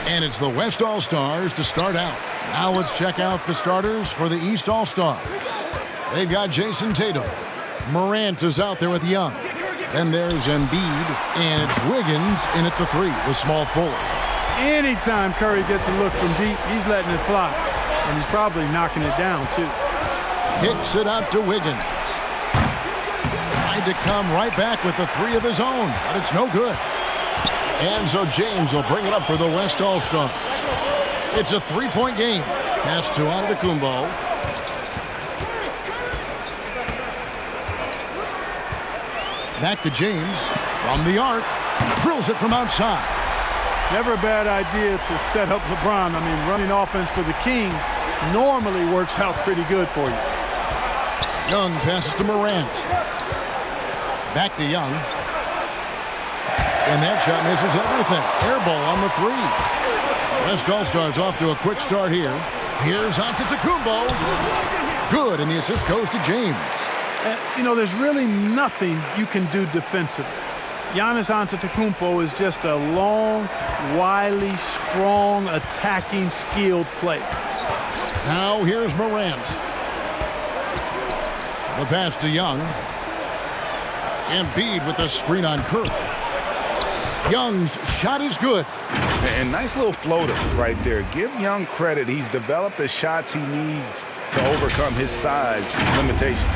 And it's the West All-Stars to start out. Now let's check out the starters for the East All-Stars. They've got Jason Tatum. Morant is out there with Young. Then there's Embiid, and it's Wiggins in at the 3, the small forward. Anytime Curry gets a look from deep, he's letting it fly. And he's probably knocking it down, too. Kicks it out to Wiggins. Tried to come right back with the 3 of his own, but it's no good. And so James will bring it up for the West All-Stars. It's a 3-point game. Pass to Antetokounmpo. Back to James from the arc. Drills it from outside. Never a bad idea to set up LeBron. I mean, running offense for the King normally works out pretty good for you. Young passes to Morant. Back to Young. And that shot misses everything. Air ball on the 3. West All-Stars off to a quick start here. Here's Antetokounmpo. Good, and the assist goes to James. You know, there's really nothing you can do defensively. Giannis Antetokounmpo is just a long, wily, strong, attacking, skilled player. Now here's Morant. The pass to Young. Embiid with the screen on Curry. Young's shot is good. And nice little floater right there. Give Young credit. He's developed the shots he needs to overcome his size limitations.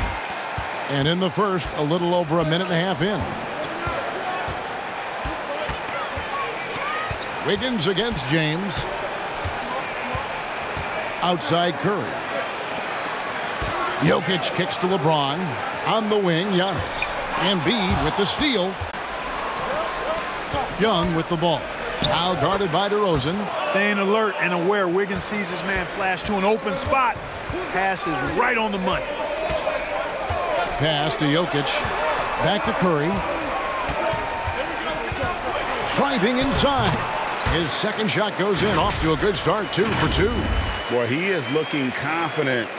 And in the first, a little over a minute and a half in. Wiggins against James. Outside Curry. Jokic kicks to LeBron. On the wing, Giannis. Embiid with the steal. Young with the ball. Now guarded by DeRozan. Staying alert and aware. Wiggins sees his man flash to an open spot. Pass is right on the money. Pass to Jokic. Back to Curry. Driving inside. His second shot goes in. Off to a good start. 2 for 2. Boy, he is looking confident.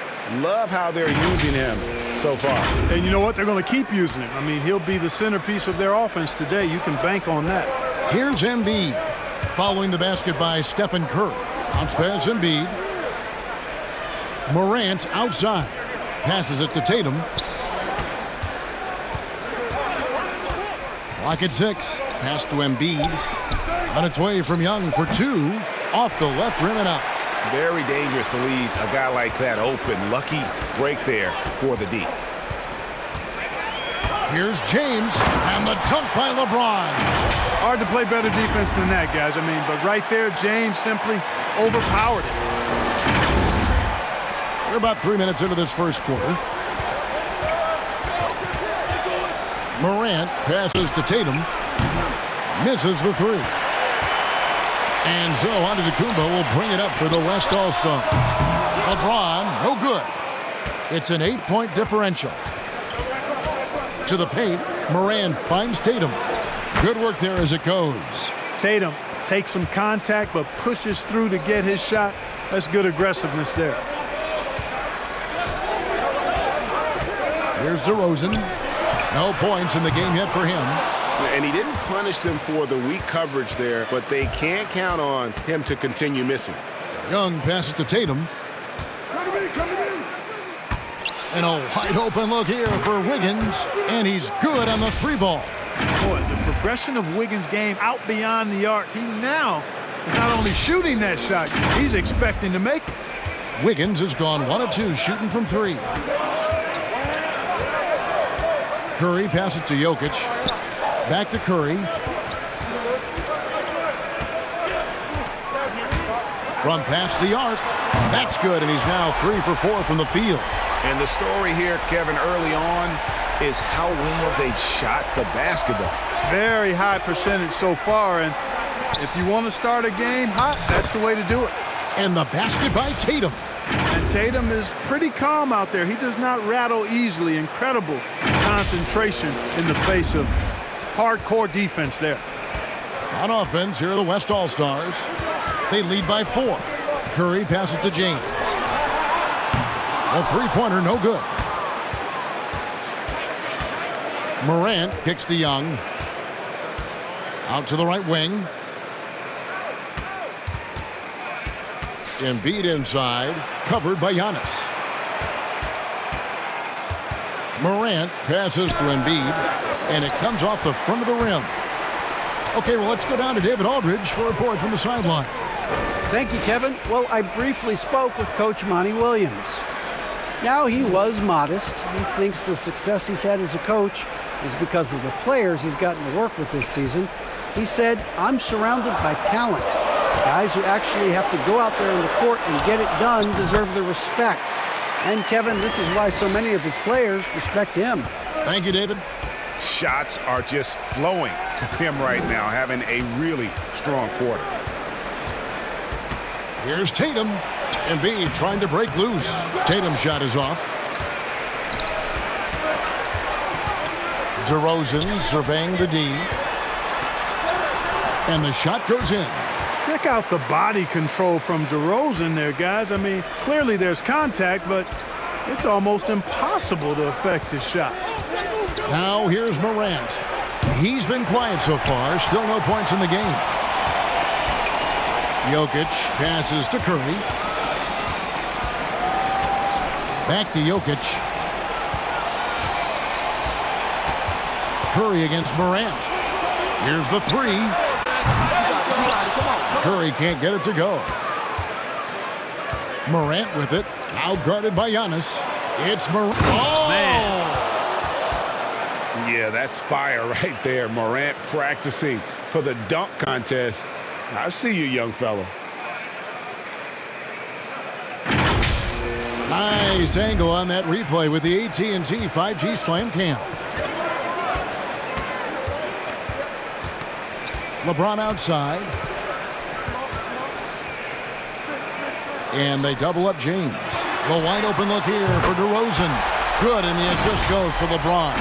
Love how they're using him so far. And you know what? They're going to keep using him. I mean, he'll be the centerpiece of their offense today. You can bank on that. Here's Embiid. Following the basket by Stephen Curry. Bounce pass Embiid. Morant outside. Passes it to Tatum. Clock at 6. Pass to Embiid. On its way from Young for 2. Off the left rim and out. Very dangerous to leave a guy like that open. Lucky break there for the D. Here's James. And the dunk by LeBron. Hard to play better defense than that, guys. I mean, but right there, James simply overpowered it. We're about 3 minutes into this first quarter. Morant passes to Tatum. Misses the 3. And so Antetokounmpo will bring it up for the West All-Stars. LeBron, no good. It's an 8-point differential. To the paint, Morant finds Tatum. Good work there as it goes. Tatum takes some contact but pushes through to get his shot. That's good aggressiveness there. Here's DeRozan. No points in the game yet for him. And he didn't punish them for the weak coverage there, but they can't count on him to continue missing. Young passes to Tatum. And a wide open look here for Wiggins. And he's good on the 3 ball. Boy, the progression of Wiggins' game out beyond the arc. He now is not only shooting that shot, he's expecting to make it. Wiggins has gone 1 of 2 shooting from 3. Curry passes to Jokic. Back to Curry. From past the arc. That's good, and he's now 3 for 4 from the field. And the story here, Kevin, early on is how well they shot the basketball. Very high percentage so far, and if you want to start a game hot, that's the way to do it. And the basket by Tatum. And Tatum is pretty calm out there. He does not rattle easily. Incredible concentration in the face of hardcore defense there. On offense, here are the West All-Stars. They lead by 4. Curry passes to James. A 3-pointer, no good. Morant kicks to Young. Out to the right wing. Embiid inside, covered by Giannis. Morant passes to Embiid, and it comes off the front of the rim. Okay, well, let's go down to David Aldridge for a report from the sideline. Thank you, Kevin. Well, I briefly spoke with Coach Monty Williams. Now, he was modest. He thinks the success he's had as a coach is because of the players he's gotten to work with this season. He said, "I'm surrounded by talent. Guys who actually have to go out there on the court and get it done deserve the respect." And, Kevin, this is why so many of his players respect him. Thank you, David. Shots are just flowing for him right now, having a really strong quarter. Here's Tatum. Embiid trying to break loose. Tatum's shot is off. DeRozan surveying the D. And the shot goes in. Check out the body control from DeRozan there, guys. I mean, clearly there's contact, but it's almost impossible to affect his shot. Now here's Morant. He's been quiet so far. Still no points in the game. Jokic passes to Curry. Back to Jokic. Curry against Morant. Here's the three. Curry can't get it to go. Morant with it. Now guarded by Giannis. It's Morant. Oh! Man. Yeah, that's fire right there. Morant practicing for the dunk contest. I see you, young fella. Nice angle on that replay with the AT&T 5G Slam Cam. LeBron outside. And they double up James. The wide open look here for DeRozan. Good, and the assist goes to LeBron.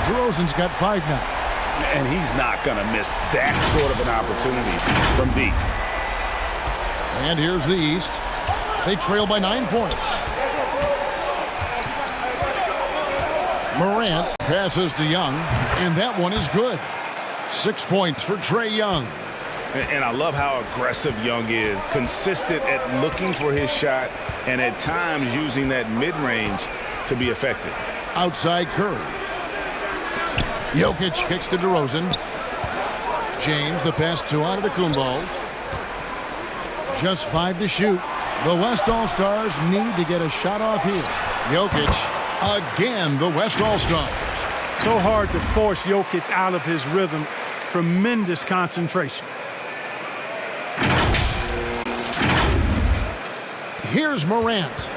DeRozan's got 5 now. And he's not going to miss that sort of an opportunity from deep. And here's the East. They trail by 9 points. Morant passes to Young, and that one is good. 6 points for Trae Young. And I love how aggressive Young is, consistent at looking for his shot and at times using that mid-range to be effective. Outside Curry. Jokic kicks to DeRozan. James, the pass to Antetokounmpo. Just 5 to shoot. The West All-Stars need to get a shot off here. Jokic, again, the West All-Stars. So hard to force Jokic out of his rhythm. Tremendous concentration. Here's Morant.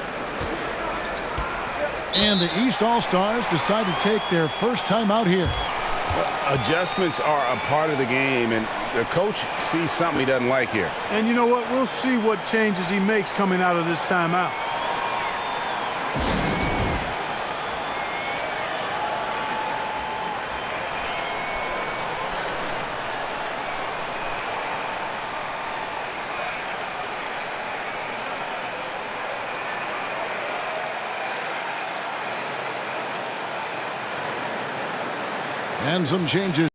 And the East All-Stars decide to take their first time out here. Adjustments are a part of the game, and the coach sees something he doesn't like here. And you know what? We'll see what changes he makes coming out of this timeout. And some changes.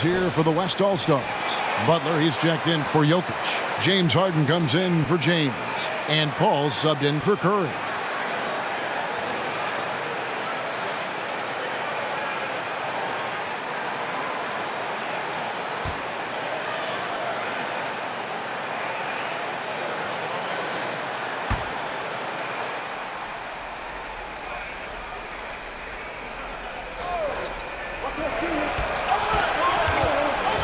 Here for the West All-Stars. Butler, he's checked in for Jokic. James Harden comes in for James. And Paul subbed in for Curry.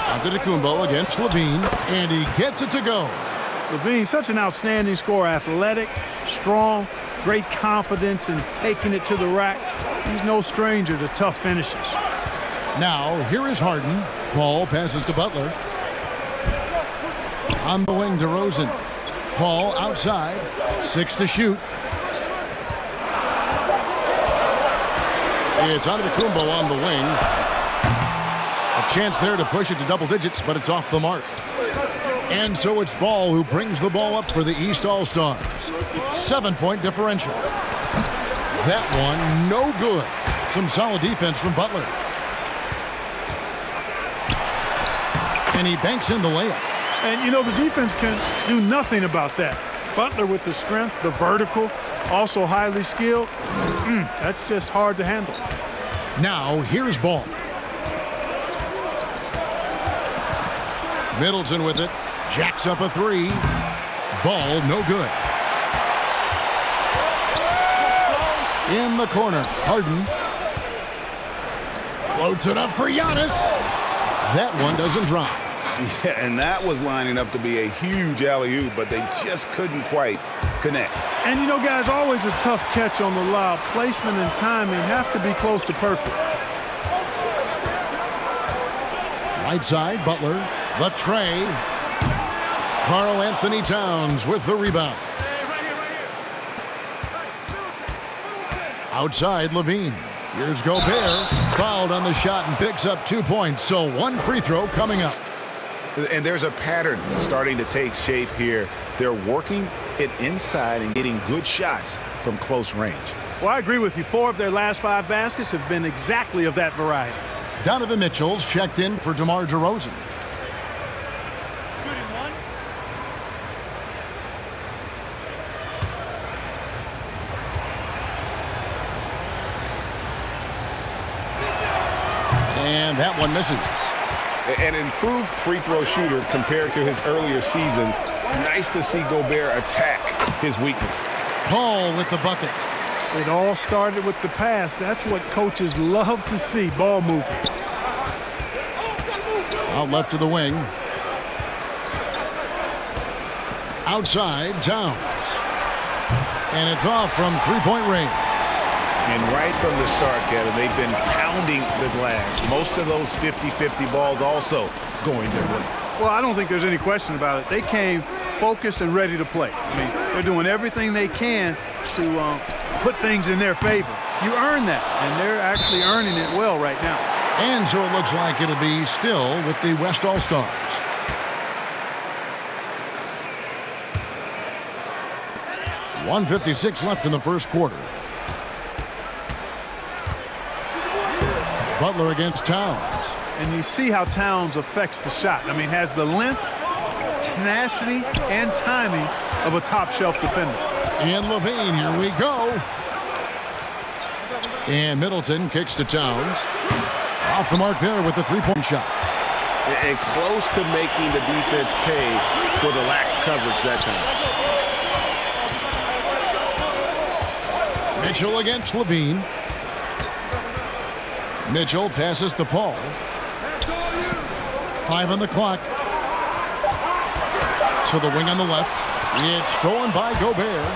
Antetokounmpo against Levine, and he gets it to go. Levine, such an outstanding scorer, athletic, strong, great confidence in taking it to the rack. He's no stranger to tough finishes. Now, here is Harden. Paul passes to Butler. On the wing, DeRozan. Paul outside. 6 to shoot. It's Antetokounmpo on the wing. A chance there to push it to double digits, but it's off the mark. And so it's Ball who brings the ball up for the East All-Stars. 7-point differential. That one, no good. Some solid defense from Butler. And he banks in the layup. And, you know, the defense can do nothing about that. Butler with the strength, the vertical, also highly skilled. That's just hard to handle. Now, here's Ball. Middleton with it. Jacks up a three. Ball, no good. In the corner, Harden. Floats it up for Giannis. That one doesn't drop. Yeah, and that was lining up to be a huge alley-oop, but they just couldn't quite connect. And, you know, guys, always a tough catch on the lob. Placement and timing have to be close to perfect. Right side, Butler. The tray. Karl Anthony Towns with the rebound. Outside, Levine. Here's Gobert. Fouled on the shot and picks up 2 points. So one free throw coming up. And there's a pattern starting to take shape here. They're working it inside and getting good shots from close range. Well, I agree with you. 4 of their last 5 baskets have been exactly of that variety. Donovan Mitchell's checked in for DeMar DeRozan. And that one misses. An improved free throw shooter compared to his earlier seasons. Nice to see Gobert attack his weakness. Paul with the bucket. It all started with the pass. That's what coaches love to see, ball movement. Out left to the wing. Outside, Towns. And it's off from three-point range. And right from the start, Kevin, they've been pounding the glass. Most of those 50-50 balls also going their way. Well, I don't think there's any question about it. They came focused and ready to play. I mean, they're doing everything they can to put things in their favor. You earn that, and they're actually earning it well right now. And so it looks like it'll be still with the West All-Stars. .156 left in the first quarter. Butler against Towns. And you see how Towns affects the shot. I mean, has the length, tenacity, and timing of a top-shelf defender. And Levine, here we go. And Middleton kicks to Towns. Off the mark there with the three-point shot. And close to making the defense pay for the lax coverage that time. Mitchell against Levine. Mitchell passes to Paul. 5 on the clock. To the wing on the left. It's stolen by Gobert.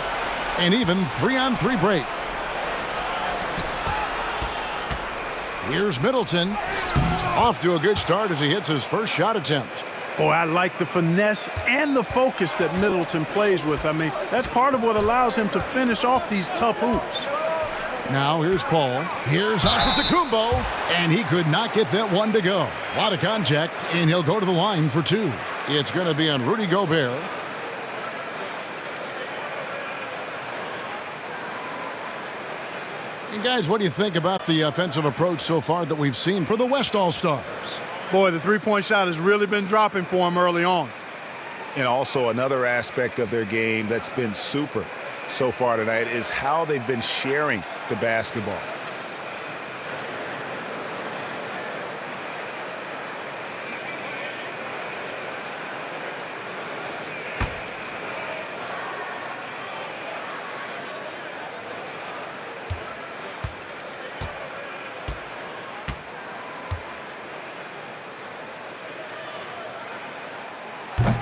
An even 3-on-3 break. Here's Middleton. Off to a good start as he hits his first shot attempt. Boy, I like the finesse and the focus that Middleton plays with. I mean, that's part of what allows him to finish off these tough hoops. Now here's Paul. Here's Antetokounmpo. And he could not get that one to go. A lot of contact, and he'll go to the line for 2. It's going to be on Rudy Gobert. And guys, what do you think about the offensive approach so far that we've seen for the West All-Stars? Boy, the three-point shot has really been dropping for him early on. And also another aspect of their game that's been super so far tonight is how they've been sharing the basketball.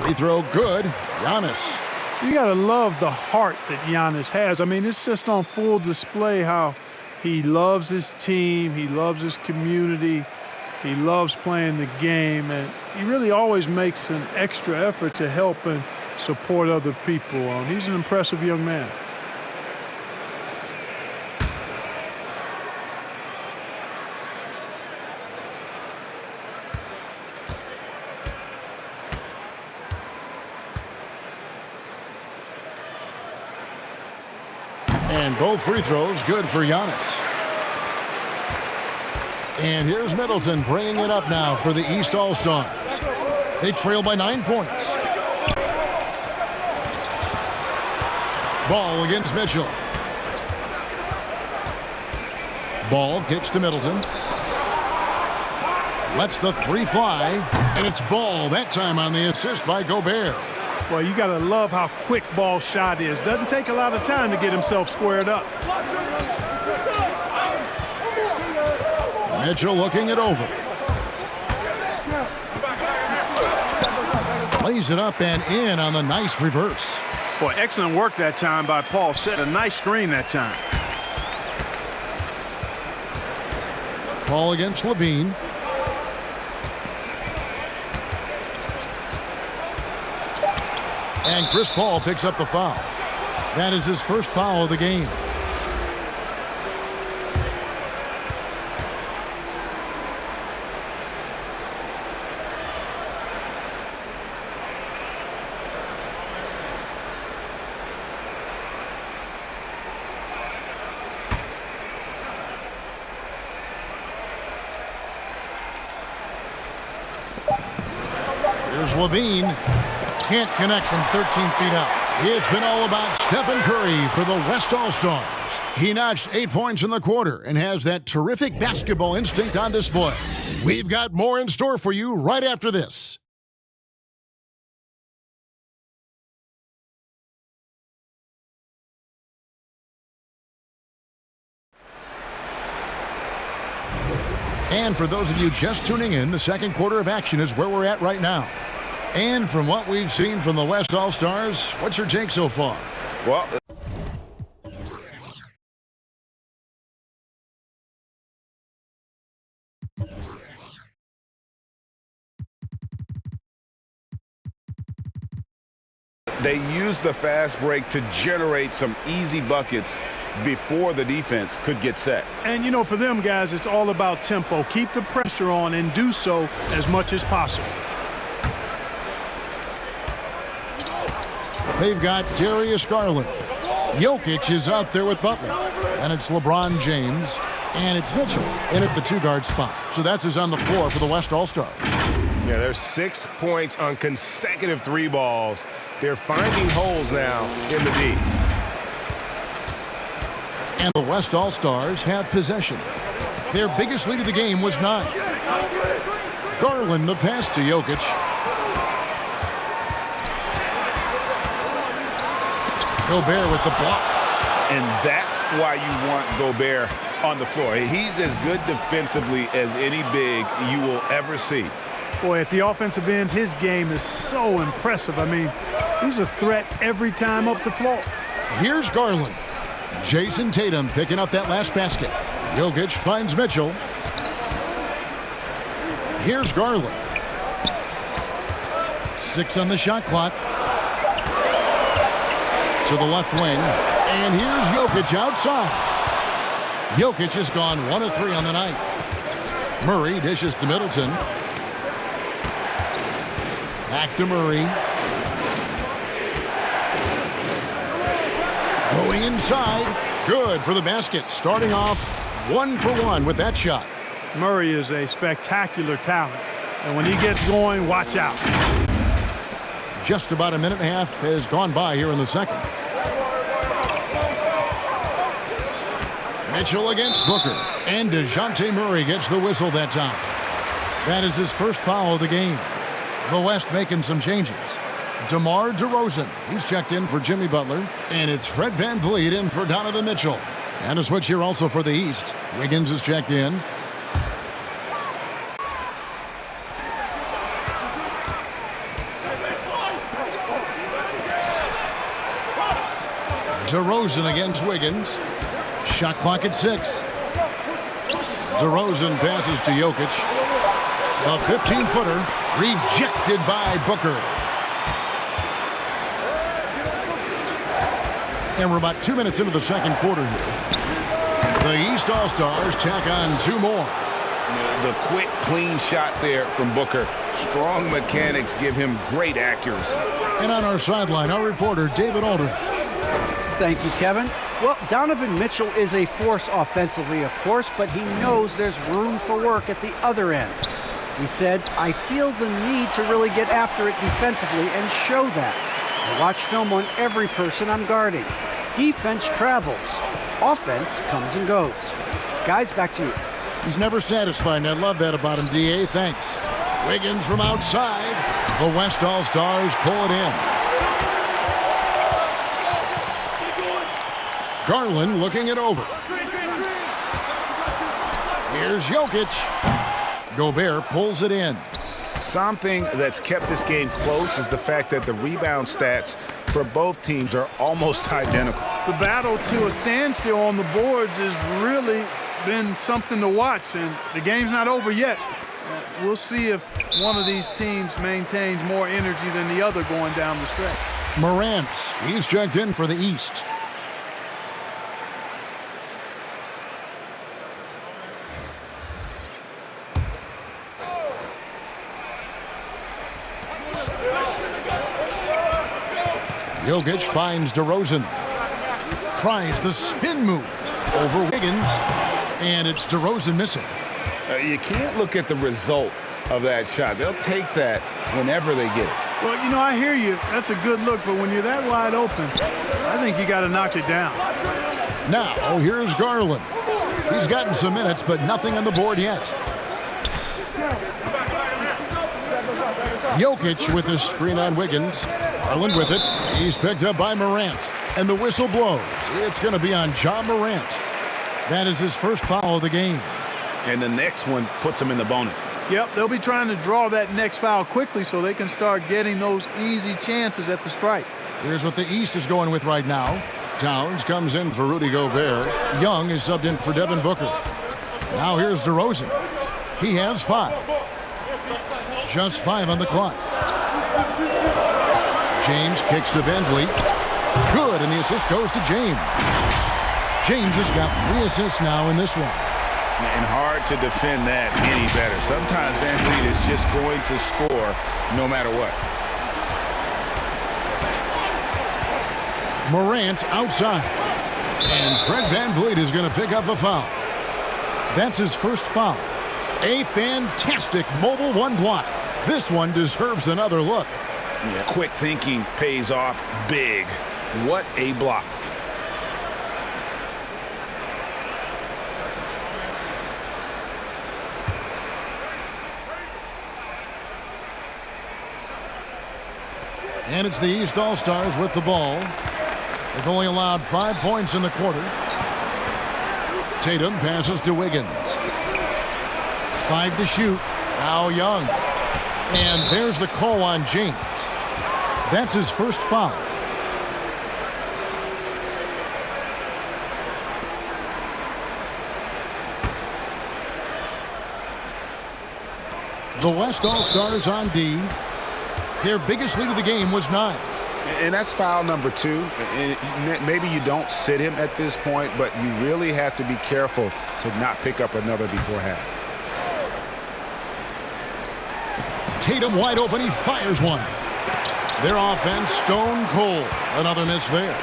Free throw good. Giannis. You got to love the heart that Giannis has. I mean, it's just on full display how he loves his team, he loves his community, he loves playing the game, and he really always makes an extra effort to help and support other people. He's an impressive young man. And both free throws good for Giannis. And here's Middleton bringing it up now for the East All-Stars. They trail by 9 points. Ball against Mitchell. Ball kicks to Middleton. Lets the three fly, and it's Ball that time on the assist by Gobert. Well, you got to love how quick Ball's shot is. Doesn't take a lot of time to get himself squared up. Mitchell looking it over. Plays it up and in on the nice reverse. Boy, excellent work that time by Paul. Set a nice screen that time. Paul against Levine. And Chris Paul picks up the foul. That is his first foul of the game. Here's Levine. Can't connect from 13 feet out. It's been all about Stephen Curry for the West All-Stars. He notched 8 points in the quarter and has that terrific basketball instinct on display. We've got more in store for you right after this. And for those of you just tuning in, the second quarter of action is where we're at right now. And from what we've seen from the West All-Stars, what's your take so far? Well, they use the fast break to generate some easy buckets before the defense could get set. And, you know, for them guys, it's all about tempo. Keep the pressure on and do so as much as possible. They've got Darius Garland. Jokic is out there with Butler. And it's LeBron James. And it's Mitchell in at the two-guard spot. So that's who's on the floor for the West All-Stars. Yeah, there's 6 points on consecutive three balls. They're finding holes now in the D. And the West All-Stars have possession. Their biggest lead of the game was 9. Garland the pass to Jokic. Gobert with the block. And that's why you want Gobert on the floor. He's as good defensively as any big you will ever see. Boy, at the offensive end, his game is so impressive. I mean, he's a threat every time up the floor. Here's Garland. Jason Tatum picking up that last basket. Jokic finds Mitchell. Here's Garland. 6 on the shot clock. To the left wing. And here's Jokic outside. Jokic has gone 1 of 3 on the night. Murray dishes to Middleton. Back to Murray. Going inside. Good for the basket. Starting off 1 for 1 with that shot. Murray is a spectacular talent. And when he gets going, watch out. Just about a minute and a half has gone by here in the second. Mitchell against Booker. And DeJounte Murray gets the whistle that time. That is his first foul of the game. The West making some changes. DeMar DeRozan, he's checked in for Jimmy Butler. And it's Fred VanVleet in for Donovan Mitchell. And a switch here also for the East. Wiggins is checked in. DeRozan against Wiggins. Shot clock at 6. DeRozan passes to Jokic. A 15-footer rejected by Booker. And we're about 2 minutes into the second quarter here. The East All-Stars tack on 2 more. The quick, clean shot there from Booker. Strong mechanics give him great accuracy. And on our sideline, our reporter, David Aldridge. Thank you, Kevin. Well, Donovan Mitchell is a force offensively, of course, but he knows there's room for work at the other end. He said, "I feel the need to really get after it defensively and show that. I watch film on every person I'm guarding. Defense travels. Offense comes and goes." Guys, back to you. He's never satisfied, and I love that about him, D.A. Thanks. Wiggins from outside. The West All-Stars pull it in. Garland looking it over. Here's Jokic. Gobert pulls it in. Something that's kept this game close is the fact that the rebound stats for both teams are almost identical. The battle to a standstill on the boards has really been something to watch, and the game's not over yet. We'll see if one of these teams maintains more energy than the other going down the stretch. Morant, he's checked in for the East. Jokic finds DeRozan. Tries the spin move over Wiggins, and it's DeRozan missing. You can't look at the result of that shot. They'll take that whenever they get it. Well, you know, I hear you. That's a good look, but when you're that wide open, I think you got to knock it down. Now, here's Garland. He's gotten some minutes, but nothing on the board yet. Jokic with his screen on Wiggins. Garland with it. He's picked up by Morant. And the whistle blows. It's going to be on Ja Morant. That is his first foul of the game. And the next one puts him in the bonus. Yep, they'll be trying to draw that next foul quickly so they can start getting those easy chances at the stripe. Here's what the East is going with right now. Towns comes in for Rudy Gobert. Young is subbed in for Devin Booker. Now here's DeRozan. He has 5. Just 5 on the clock. James kicks to Van Vliet. Good, and the assist goes to James. James has got 3 assists now in this one. And hard to defend that any better. Sometimes Van Vliet is just going to score no matter what. Morant outside. And Fred Van Vliet is going to pick up a foul. That's his first foul. A fantastic mobile 1 block. This one deserves another look. Yeah, quick thinking pays off big. What a block. And it's the East All-Stars with the ball. They've only allowed 5 points in the quarter. Tatum passes to Wiggins. 5 to shoot. Now Young. And there's the call on James. That's his first foul. The West All-Stars on D. Their biggest lead of the game was 9. And that's foul number 2. And maybe you don't sit him at this point, but you really have to be careful to not pick up another before half. Tatum wide open. He fires one. Their offense stone cold. Another miss there.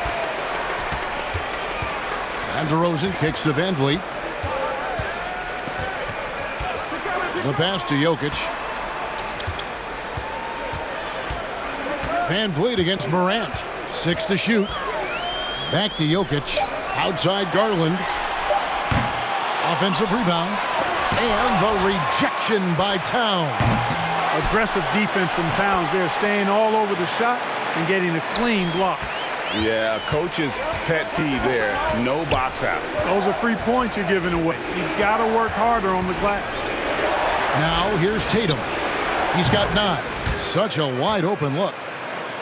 And DeRozan kicks to Van Vliet. The pass to Jokic. Van Vliet against Morant. 6 to shoot. Back to Jokic. Outside Garland. Offensive rebound. And the rejection by Towns. Aggressive defense from Towns there, staying all over the shot and getting a clean block. Yeah, coach's pet peeve there. No box out. Those are free points you're giving away. You got to work harder on the glass. Now here's Tatum. He's got 9. Such a wide open look.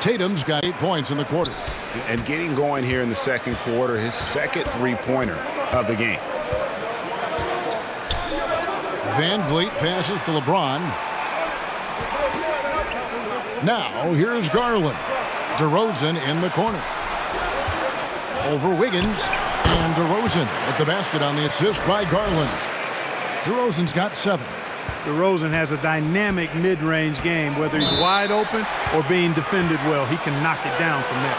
Tatum's got 8 points in the quarter. And getting going here in the second quarter, his second 3-pointer of the game. Van Vliet passes to LeBron. Now here's Garland. DeRozan in the corner. Over Wiggins. And DeRozan at the basket on the assist by Garland. DeRozan's got 7. DeRozan has a dynamic mid-range game. Whether he's wide open or being defended well, he can knock it down from there.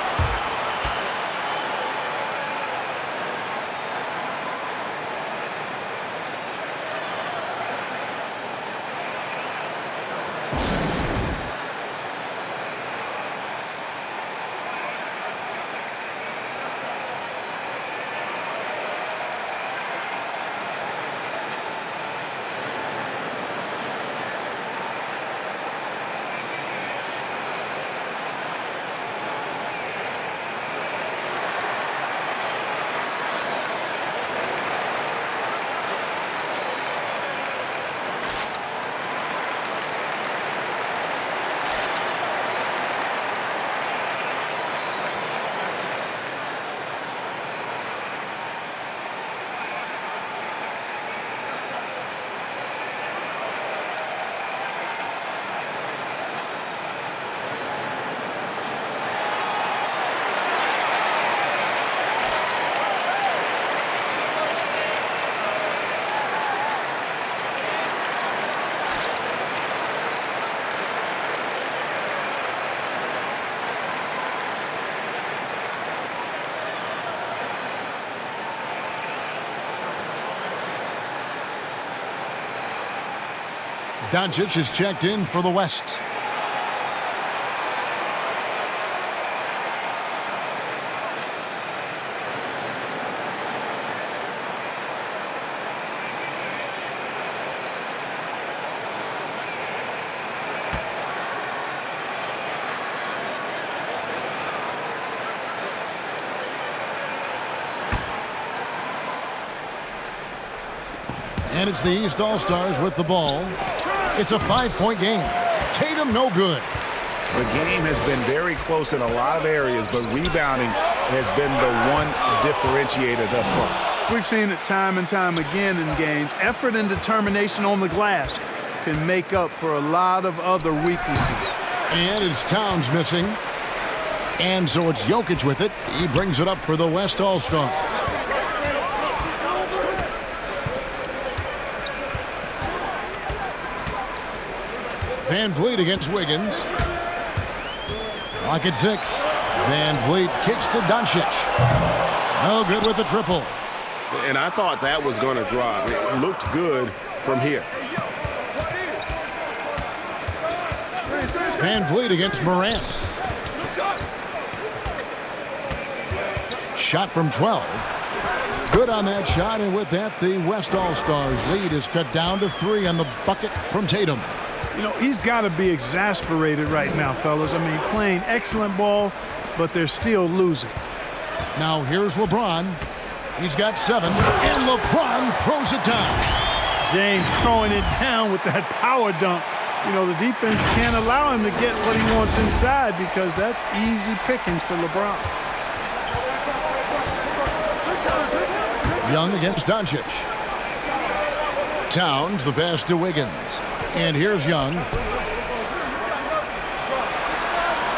Doncic is checked in for the West. And it's the East All-Stars with the ball. It's a 5-point game. Tatum no good. The game has been very close in a lot of areas, but rebounding has been the one differentiator thus far. We've seen it time and time again in games. Effort and determination on the glass can make up for a lot of other weaknesses. And it's Towns missing. And so it's Jokic with it. He brings it up for the West All-Stars. Van Vliet against Wiggins. Lock at 6. Van Vliet kicks to Doncic. No good with the triple. And I thought that was going to drop. It looked good from here. Van Vliet against Morant. Shot from 12. Good on that shot, and with that, the West All-Stars lead is cut down to 3 on the bucket from Tatum. You know, he's got to be exasperated right now, fellas. I mean, playing excellent ball, but they're still losing. Now here's LeBron. He's got 7, and LeBron throws it down. James throwing it down with that power dunk. You know, the defense can't allow him to get what he wants inside because that's easy pickings for LeBron. Young against Doncic. Towns, the pass to Wiggins. And here's Young.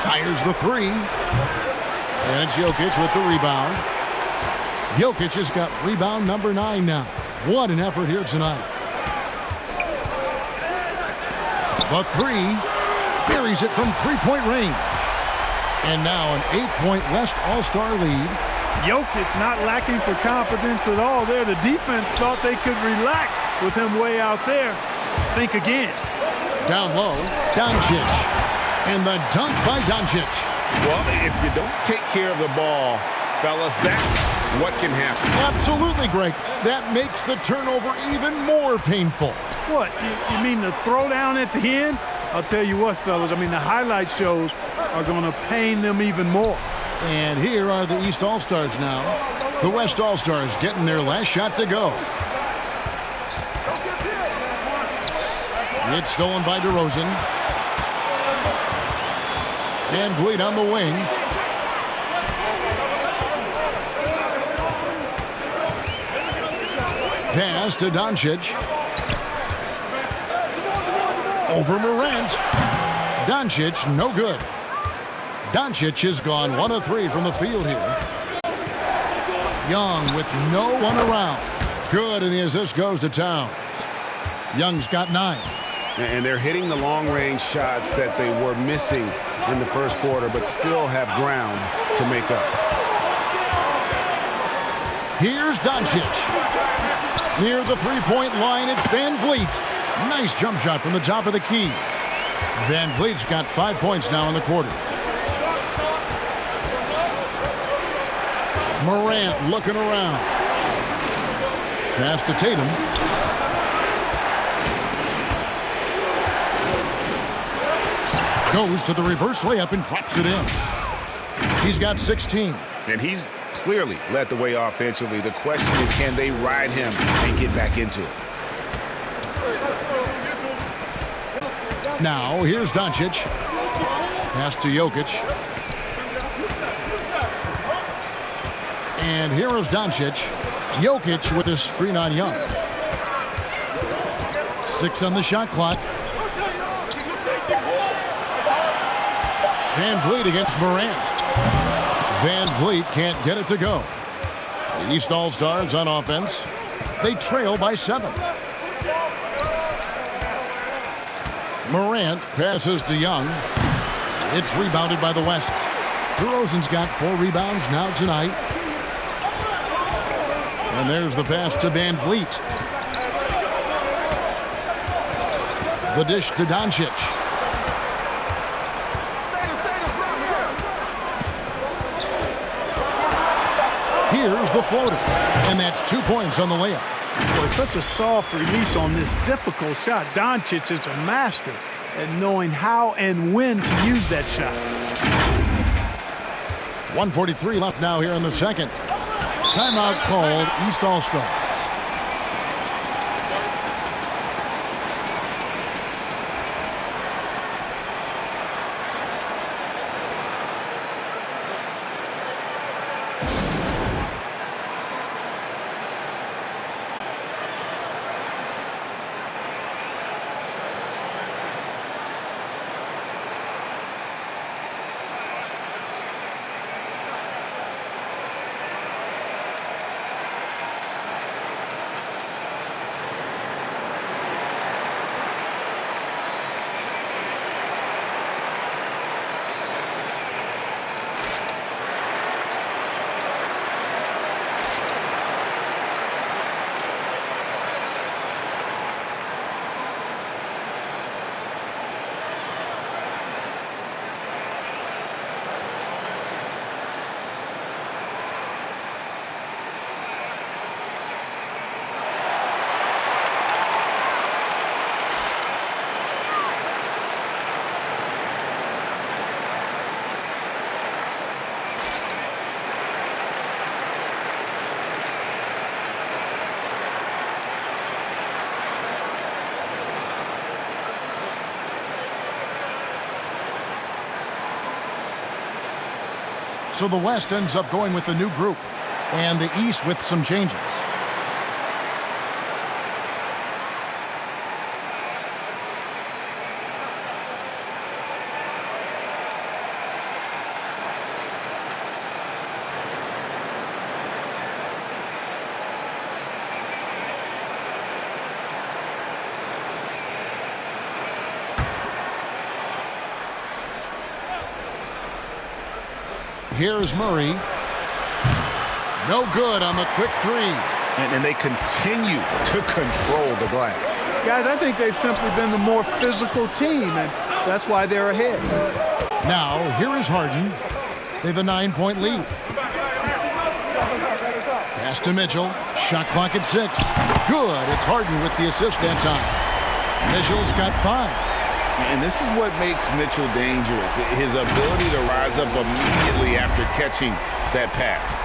Fires the 3. And it's Jokic with the rebound. Jokic has got rebound number 9 now. What an effort here tonight. The 3 buries it from 3-point range. And now an 8-point West All-Star lead. Jokic not lacking for confidence at all there. The defense thought they could relax with him way out there. Think again. Down low, Doncic. And the dunk by Doncic. Well, if you don't take care of the ball, fellas, that's what can happen. Absolutely, Greg. That makes the turnover even more painful. What, you mean the throwdown at the end? I'll tell you what, fellas, I mean, the highlight shows are going to pain them even more. And here are the East All-Stars now. The West All-Stars getting their last shot to go. It's stolen by DeRozan. Van Vliet on the wing. Pass to Doncic. Over Morant. Doncic, no good. Doncic has gone 1 of 3 from the field here. Young with no one around. Good, and the assist goes to Towns. Young's got 9. And they're hitting the long-range shots that they were missing in the first quarter, but still have ground to make up. Here's Doncic. Near the 3-point line, it's Van Vliet. Nice jump shot from the top of the key. Van Vliet's got 5 points now in the quarter. Morant looking around. Pass to Tatum. Goes to the reverse layup and drops it in. He's got 16. And he's clearly led the way offensively. The question is, can they ride him and get back into it? Now, here's Doncic. Pass to Jokic. And here is Doncic. Jokic with his screen on Young. 6 on the shot clock. Van Vliet against Morant. Van Vliet can't get it to go. The East All-Stars on offense. They trail by 7. Morant passes to Young. It's rebounded by the West. DeRozan's got 4 rebounds now tonight. And there's the pass to Van Vliet. The dish to Doncic. Here's the floater. And that's 2 points on the layup. Boy, such a soft release on this difficult shot. Doncic is a master at knowing how and when to use that shot. 1:43 left now here in the second. Timeout called, East All-Stars. So the West ends up going with the new group, and the East with some changes. Here's Murray. No good on the quick three. And they continue to control the glass. Guys, I think they've simply been the more physical team, and that's why they're ahead. Now, here is Harden. They have a 9-point lead. Pass to Mitchell. Shot clock at 6. Good. It's Harden with the assist that time. Mitchell's got 5. And this is what makes Mitchell dangerous, his ability to rise up immediately after catching that pass.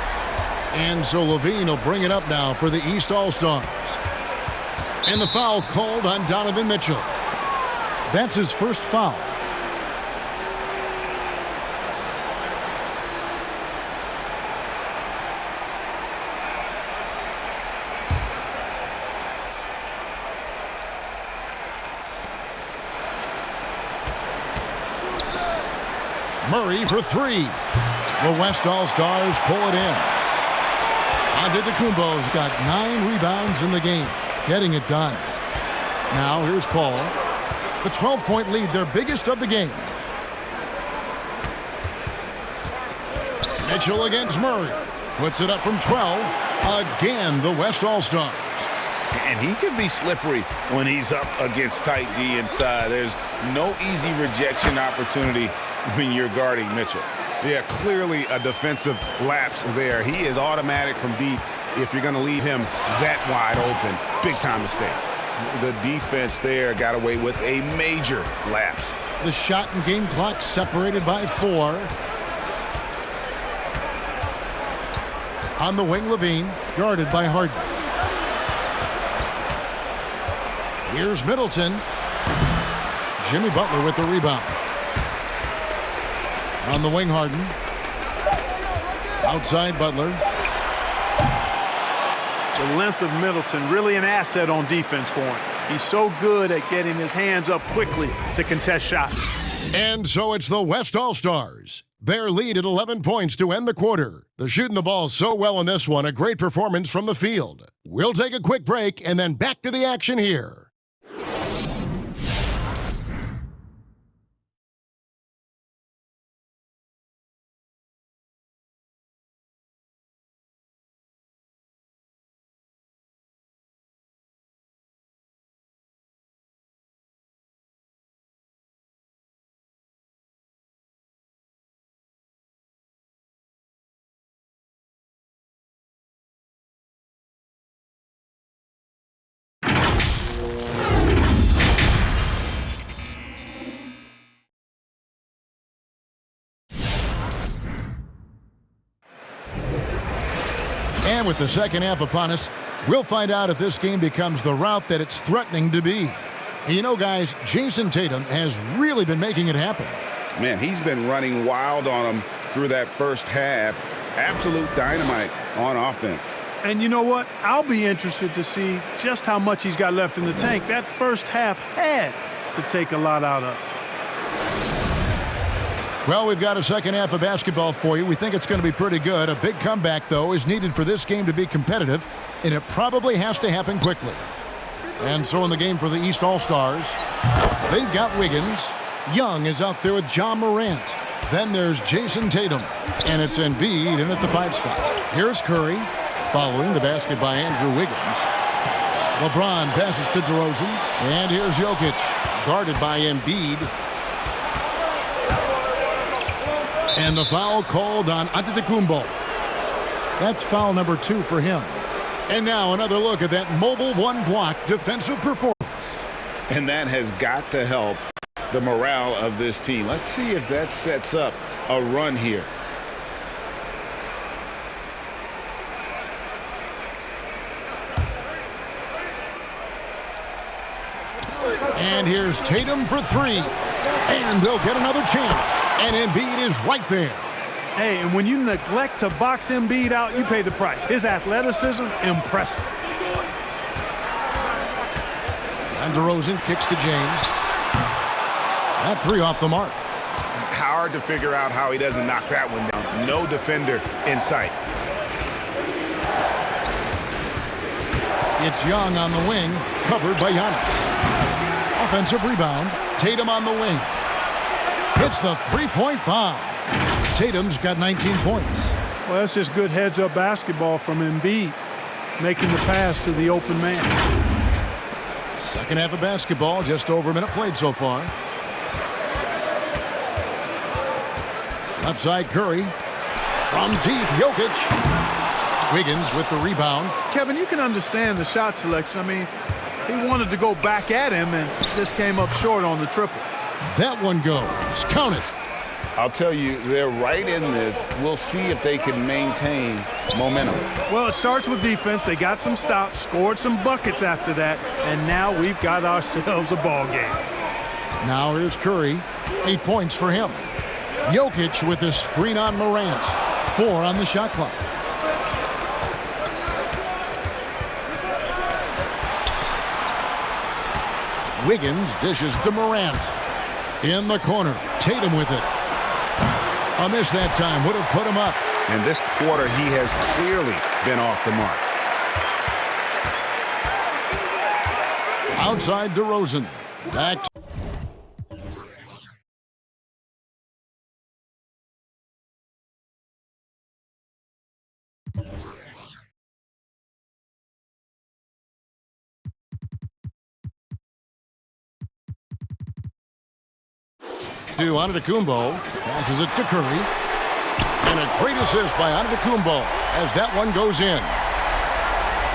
And so Levine will bring it up now for the East All-Stars. And the foul called on Donovan Mitchell. That's his first foul. Murray for 3. The West All-Stars pull it in. Antetokounmpo's got 9 rebounds in the game, getting it done. Now here's Paul. The 12-point lead, their biggest of the game. Mitchell against Murray. Puts it up from 12. Again, the West All-Stars. And he can be slippery when he's up against tight D inside. There's no easy rejection opportunity when you're guarding Mitchell. Yeah, clearly a defensive lapse there. He is automatic from deep if you're going to leave him that wide open. Big time mistake. The defense there got away with a major lapse. The shot and game clock separated by 4. On the wing, Levine, guarded by Harden. Here's Middleton. Jimmy Butler with the rebound. On the wing, Harden. Outside, Butler. The length of Middleton, really an asset on defense for him. He's so good at getting his hands up quickly to contest shots. And so it's the West All-Stars. Their lead at 11 points to end the quarter. They're shooting the ball so well in this one, a great performance from the field. We'll take a quick break and then back to the action here. And with the second half upon us, we'll find out if this game becomes the route that it's threatening to be. And you know, guys, Jason Tatum has really been making it happen. Man, he's been running wild on him through that first half. Absolute dynamite on offense. And you know what? I'll be interested to see just how much he's got left in the tank. That first half had to take a lot out of. Well, we've got a second half of basketball for you. We think it's going to be pretty good. A big comeback, though, is needed for this game to be competitive, and it probably has to happen quickly. And so in the game for the East All-Stars, they've got Wiggins. Young is out there with John Morant. Then there's Jason Tatum, and it's Embiid in at the 5 spot. Here's Curry, following the basket by Andrew Wiggins. LeBron passes to DeRozan, and here's Jokic, guarded by Embiid. And the foul called on Antetokounmpo. That's foul number 2 for him. And now another look at that mobile one-block defensive performance. And that has got to help the morale of this team. Let's see if that sets up a run here. And here's Tatum for 3. And they'll get another chance. And Embiid is right there. Hey, and when you neglect to box Embiid out, you pay the price. His athleticism, impressive. And DeRozan kicks to James. That 3 off the mark. Hard to figure out how he doesn't knock that one down. No defender in sight. It's Young on the wing, covered by Giannis. Offensive rebound. Tatum on the wing. Hits the three-point bomb. Tatum's got 19 points. Well, that's just good heads-up basketball from Embiid, making the pass to the open man. Second half of basketball, just over a minute played so far. Left side Curry. From deep, Jokic. Wiggins with the rebound. Kevin, you can understand the shot selection. I mean, he wanted to go back at him and just came up short on the triple. That one goes. Count it. I'll tell you, they're right in this. We'll see if they can maintain momentum. Well, it starts with defense. They got some stops, scored some buckets after that, and now we've got ourselves a ball game. Now here's Curry. 8 points for him. Jokic with a screen on Morant. 4 on the shot clock. Wiggins dishes to Morant. In the corner. Tatum with it. A miss that time would have put him up. And this quarter, he has clearly been off the mark. Outside DeRozan. Back to Antetokounmpo. Passes it to Curry. And a great assist by Antetokounmpo as that one goes in.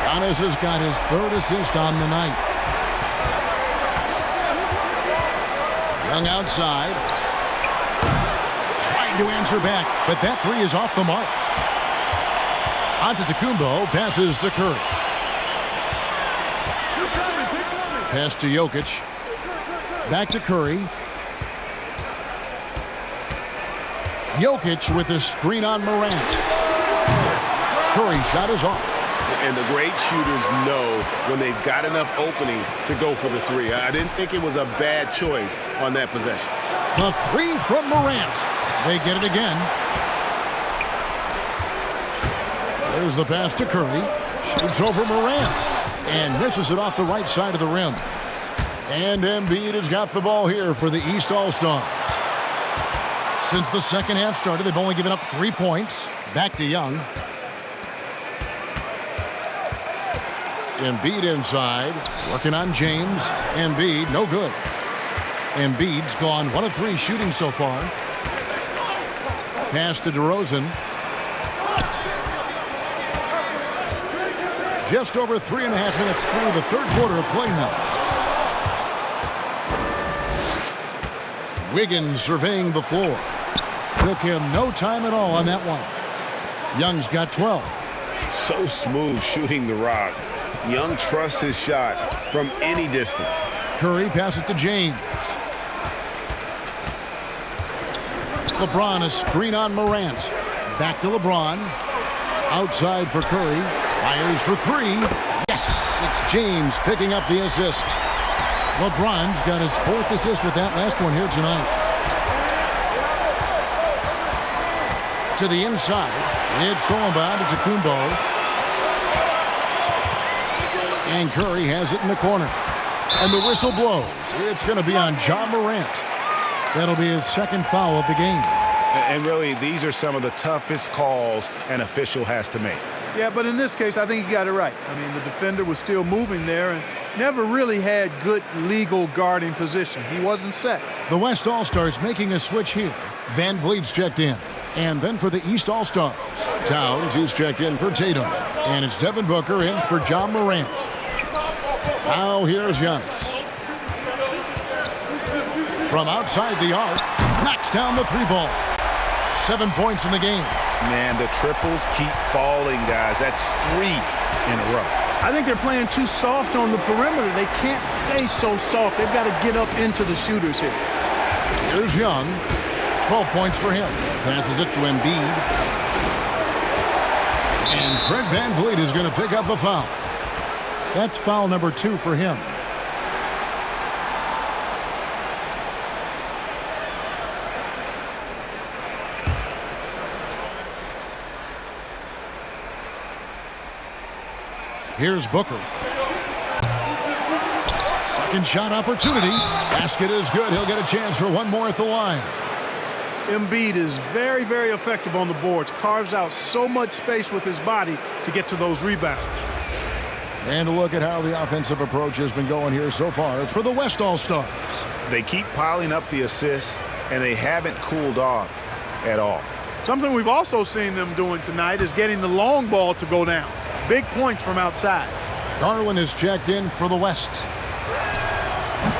Giannis has got his 3rd assist on the night. Young outside. Trying to answer back, but that 3 is off the mark. Antetokounmpo passes to Curry. Pass to Jokic. Back to Curry. Jokic with a screen on Morant. Curry shot is off. And the great shooters know when they've got enough opening to go for the 3. I didn't think it was a bad choice on that possession. The 3 from Morant. They get it again. There's the pass to Curry. Shoots over Morant. And misses it off the right side of the rim. And Embiid has got the ball here for the East All-Stars. Since the second half started, they've only given up 3 points. Back to Young. Embiid inside, working on James. Embiid, no good. Embiid's gone 1 of 3 shooting so far. Pass to DeRozan. Just over 3.5 minutes through the 3rd quarter of play now. Wiggins surveying the floor. Took him no time at all on that one. Young's got 12. So smooth shooting the rock. Young trusts his shot from any distance. Curry passes to James. LeBron, a screen on Morant. Back to LeBron. Outside for Curry. Fires for three. Yes, it's James picking up the assist. LeBron's got his 4th assist with that last one here tonight. To the inside. It's thrown by to Kumbo. And Curry has it in the corner. And the whistle blows. It's going to be on John Morant. That'll be his 2nd foul of the game. And really, these are some of the toughest calls an official has to make. Yeah, but in this case, I think you got it right. I mean, the defender was still moving there and never really had good legal guarding position. He wasn't set. The West All-Stars making a switch here. Van Vliet's checked in. And then for the East All-Stars, Towns, he's checked in for Tatum. And it's Devin Booker in for John Morant. Now here's Giannis. From outside the arc, knocks down the 3-ball. 7 points in the game. Man, the triples keep falling, guys. That's 3 in a row. I think they're playing too soft on the perimeter. They can't stay so soft. They've got to get up into the shooters here. Here's Young. 12 points for him. Passes it to Embiid. And Fred VanVleet is going to pick up the foul. That's foul number 2 for him. Here's Booker. Second shot opportunity. Basket is good. He'll get a chance for one more at the line. Embiid is very, very effective on the boards. Carves out so much space with his body to get to those rebounds. And a look at how the offensive approach has been going here so far for the West All-Stars. They keep piling up the assists, and they haven't cooled off at all. Something we've also seen them doing tonight is getting the long ball to go down. Big points from outside. Garland is checked in for the West.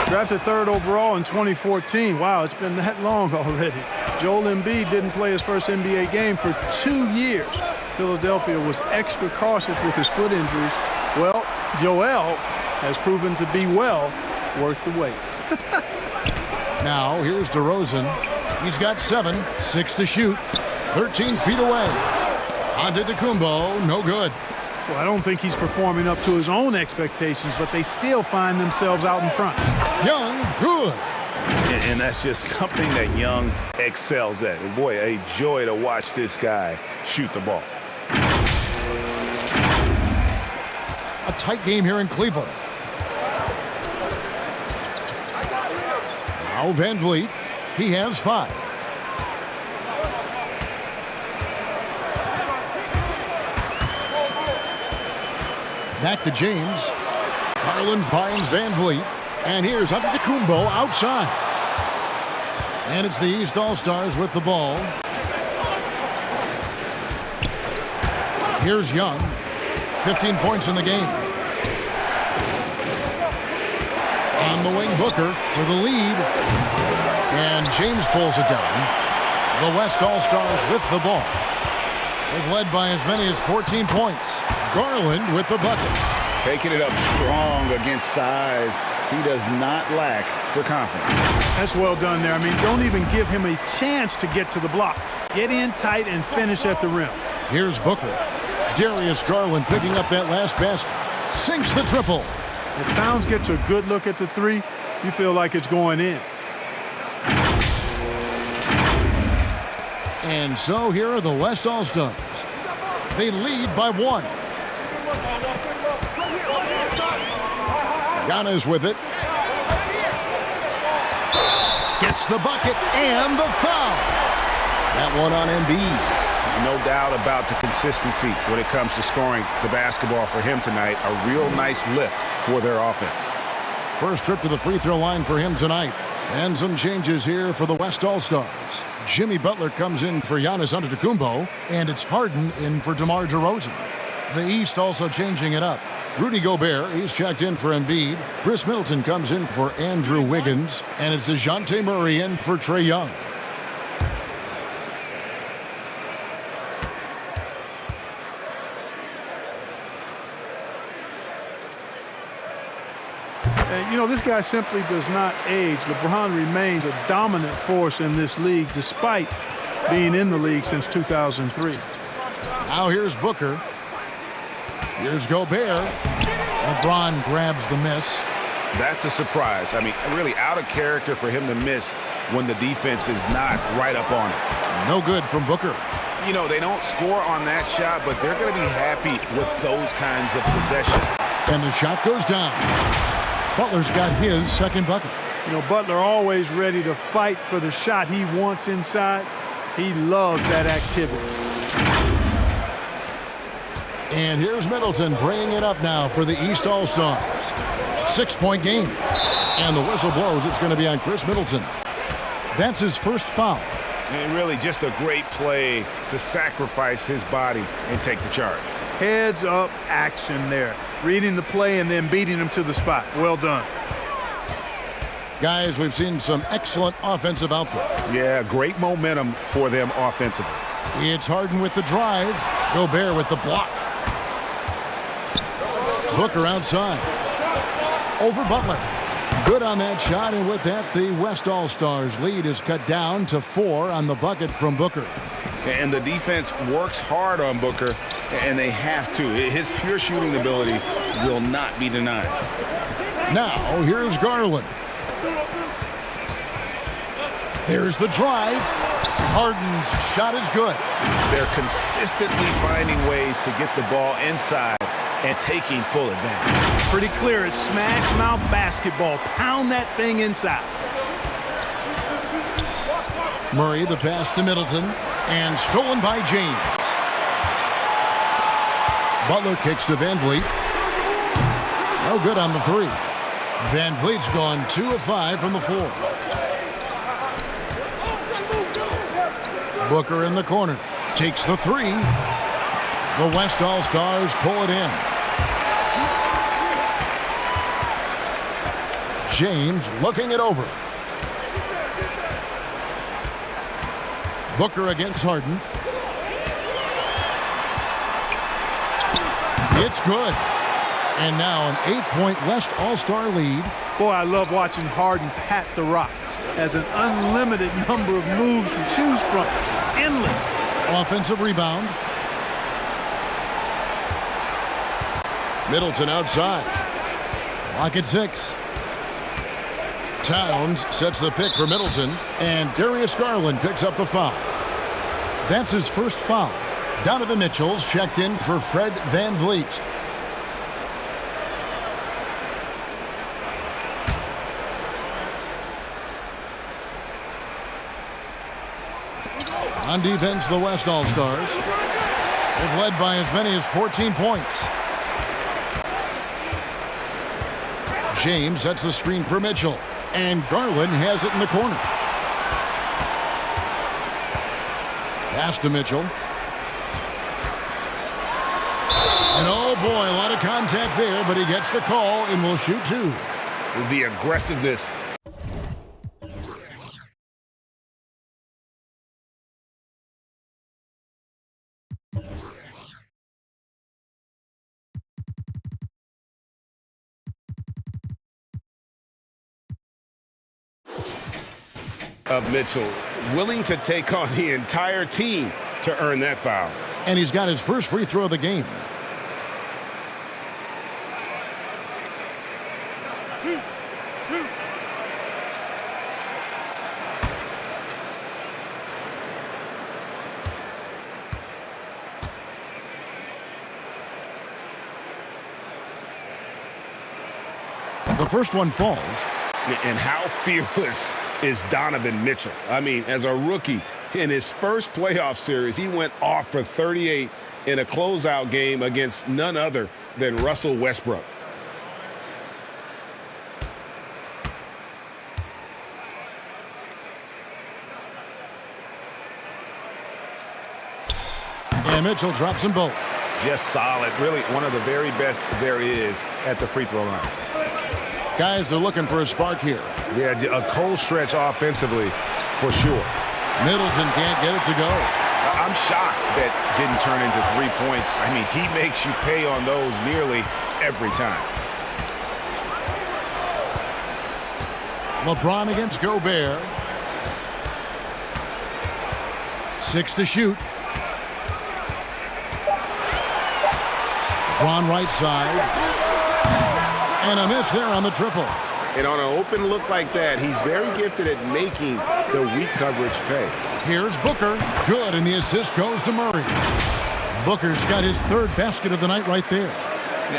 Drafted 3rd overall in 2014. Wow, it's been that long already. Joel Embiid didn't play his first NBA game for 2 years. Philadelphia was extra cautious with his foot injuries. Well, Joel has proven to be well worth the wait. Now here's DeRozan. He's got 7, 6 to shoot, 13 feet away. Antetokounmpo, no good. Well, I don't think he's performing up to his own expectations, but they still find themselves out in front. Young, good. And that's just something that Young excels at. And boy, a joy to watch this guy shoot the ball. A tight game here in Cleveland. Now VanVleet, he has 5. Back to James. Garland finds VanVleet. And here's Antetokounmpo outside. And it's the East All-Stars with the ball. Here's Young. 15 points in the game. On the wing, Booker for the lead. And James pulls it down. The West All-Stars with the ball. They've led by as many as 14 points. Garland with the bucket. Taking it up strong against size. He does not lack for confidence. That's well done there. I mean, don't even give him a chance to get to the block. Get in tight and finish at the rim. Here's Booker. Darius Garland picking up that last basket. Sinks the triple. If Towns gets a good look at the 3, you feel like it's going in. And so here are the West All-Stars. They lead by 1. Giannis with it. Gets the bucket and the foul. That one on Embiid. No doubt about the consistency when it comes to scoring the basketball for him tonight. A real nice lift for their offense. First trip to the free throw line for him tonight. And some changes here for the West All-Stars. Jimmy Butler comes in for Giannis Antetokounmpo, and it's Harden in for DeMar DeRozan. The East also changing it up. Rudy Gobert, he's checked in for Embiid. Chris Middleton comes in for Andrew Wiggins, and it's DeJounte Murray in for Trae Young. And, you know, this guy simply does not age. LeBron remains a dominant force in this league despite being in the league since 2003. Now here's Booker. Here's Gobert. LeBron grabs the miss. That's a surprise. I mean, really out of character for him to miss when the defense is not right up on it. No good from Booker. You know, they don't score on that shot, but they're going to be happy with those kinds of possessions. And the shot goes down. Butler's got his second bucket. You know, Butler always ready to fight for the shot he wants inside. He loves that activity. And here's Middleton bringing it up now for the East All-Stars. 6-point game. And the whistle blows. It's going to be on Chris Middleton. That's his first foul. And really just a great play to sacrifice his body and take the charge. Heads up action there. Reading the play and then beating him to the spot. Well done. Guys, we've seen some excellent offensive output. Yeah, great momentum for them offensively. It's Harden with the drive. Gobert with the block. Booker outside. Over Butler. Good on that shot, and with that, the West All-Stars lead is cut down to 4 on the bucket from Booker. And the defense works hard on Booker, and they have to. His pure shooting ability will not be denied. Now, here's Garland. There's the drive. Harden's shot is good. They're consistently finding ways to get the ball inside and taking full advantage. Pretty clear. It's smash mouth basketball. Pound that thing inside. Murray, the pass to Middleton, and stolen by James. Butler kicks to Van Vliet. No good on the 3. Van Vliet's gone 2 of 5 from the floor. Booker in the corner. Takes the 3. The West All-Stars pull it in. James looking it over. Booker against Harden. It's good. And now an 8-point West All-Star lead. Boy, I love watching Harden pat the rock. Has an unlimited number of moves to choose from. Endless. Offensive rebound. Middleton outside. Clock at 6. Towns sets the pick for Middleton, and Darius Garland picks up the foul. That's his first foul. Donovan Mitchell's checked in for Fred Van Vliet. On defense, the West All-Stars. They've led by as many as 14 points. James sets the screen for Mitchell, and Garland has it in the corner. Pass to Mitchell. And oh boy, a lot of contact there, but he gets the call and will shoot 2. The aggressiveness. Of Mitchell, willing to take on the entire team to earn that foul. And he's got his first free throw of the game. The first one falls. And how fearless is Donovan Mitchell? I mean, as a rookie, in his first playoff series, he went off for 38 in a closeout game against none other than Russell Westbrook. And Mitchell drops them both. Just solid. Really one of the very best there is at the free throw line. Guys are looking for a spark here. Yeah, a cold stretch offensively for sure. Middleton can't get it to go. I'm shocked that didn't turn into 3 points. I mean, he makes you pay on those nearly every time. LeBron against Gobert. 6 to shoot. LeBron right side. And a miss there on the triple. And on an open look like that, he's very gifted at making the weak coverage pay. Here's Booker. Good, and the assist goes to Murray. Booker's got his third basket of the night right there.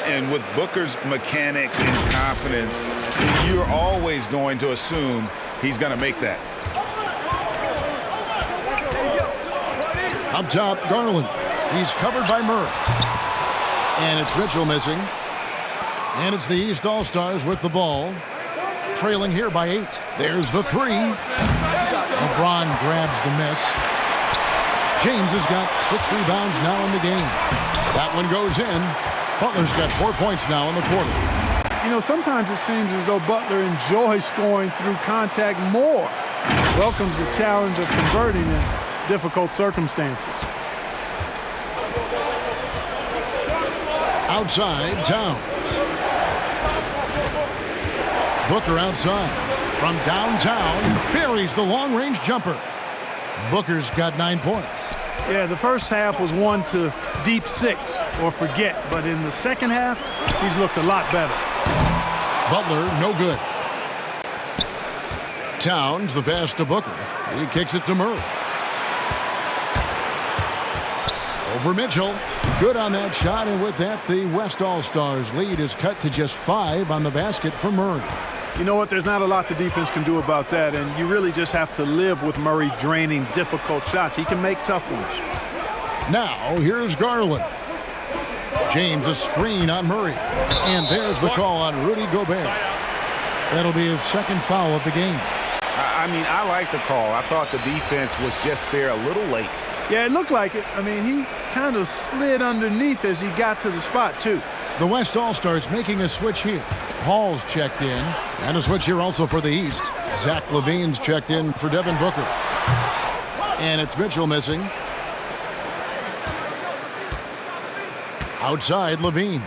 And with Booker's mechanics and confidence, you're always going to assume he's going to make that. Up top, Garland. He's covered by Murray. And it's Mitchell missing. And it's the East All-Stars with the ball. Trailing here by 8. There's the 3. LeBron grabs the miss. James has got 6 rebounds now in the game. That one goes in. Butler's got 4 points now in the quarter. You know, sometimes it seems as though Butler enjoys scoring through contact more. Welcomes the challenge of converting in difficult circumstances. Outside, Towns. Booker outside. From downtown, buries the long-range jumper. Booker's got 9 points. Yeah, the first half was 1 to deep 6 or forget, but in the second half, he's looked a lot better. Butler, no good. Towns, the pass to Booker. He kicks it to Murray. Over Mitchell. Good on that shot, and with that, the West All-Stars lead is cut to just 5 on the basket for Murray. You know what? There's not a lot the defense can do about that, and you really just have to live with Murray draining difficult shots. He can make tough ones. Now, here's Garland. James a screen on Murray. And there's the call on Rudy Gobert. That'll be his second foul of the game. I mean, I like the call. I thought the defense was just there a little late. Yeah, it looked like it. I mean, he kind of slid underneath as he got to the spot, too. The West All-Stars making a switch here. Paul's checked in. And a switch here also for the East. Zach LaVine's checked in for Devin Booker. And it's Mitchell missing. Outside, LaVine.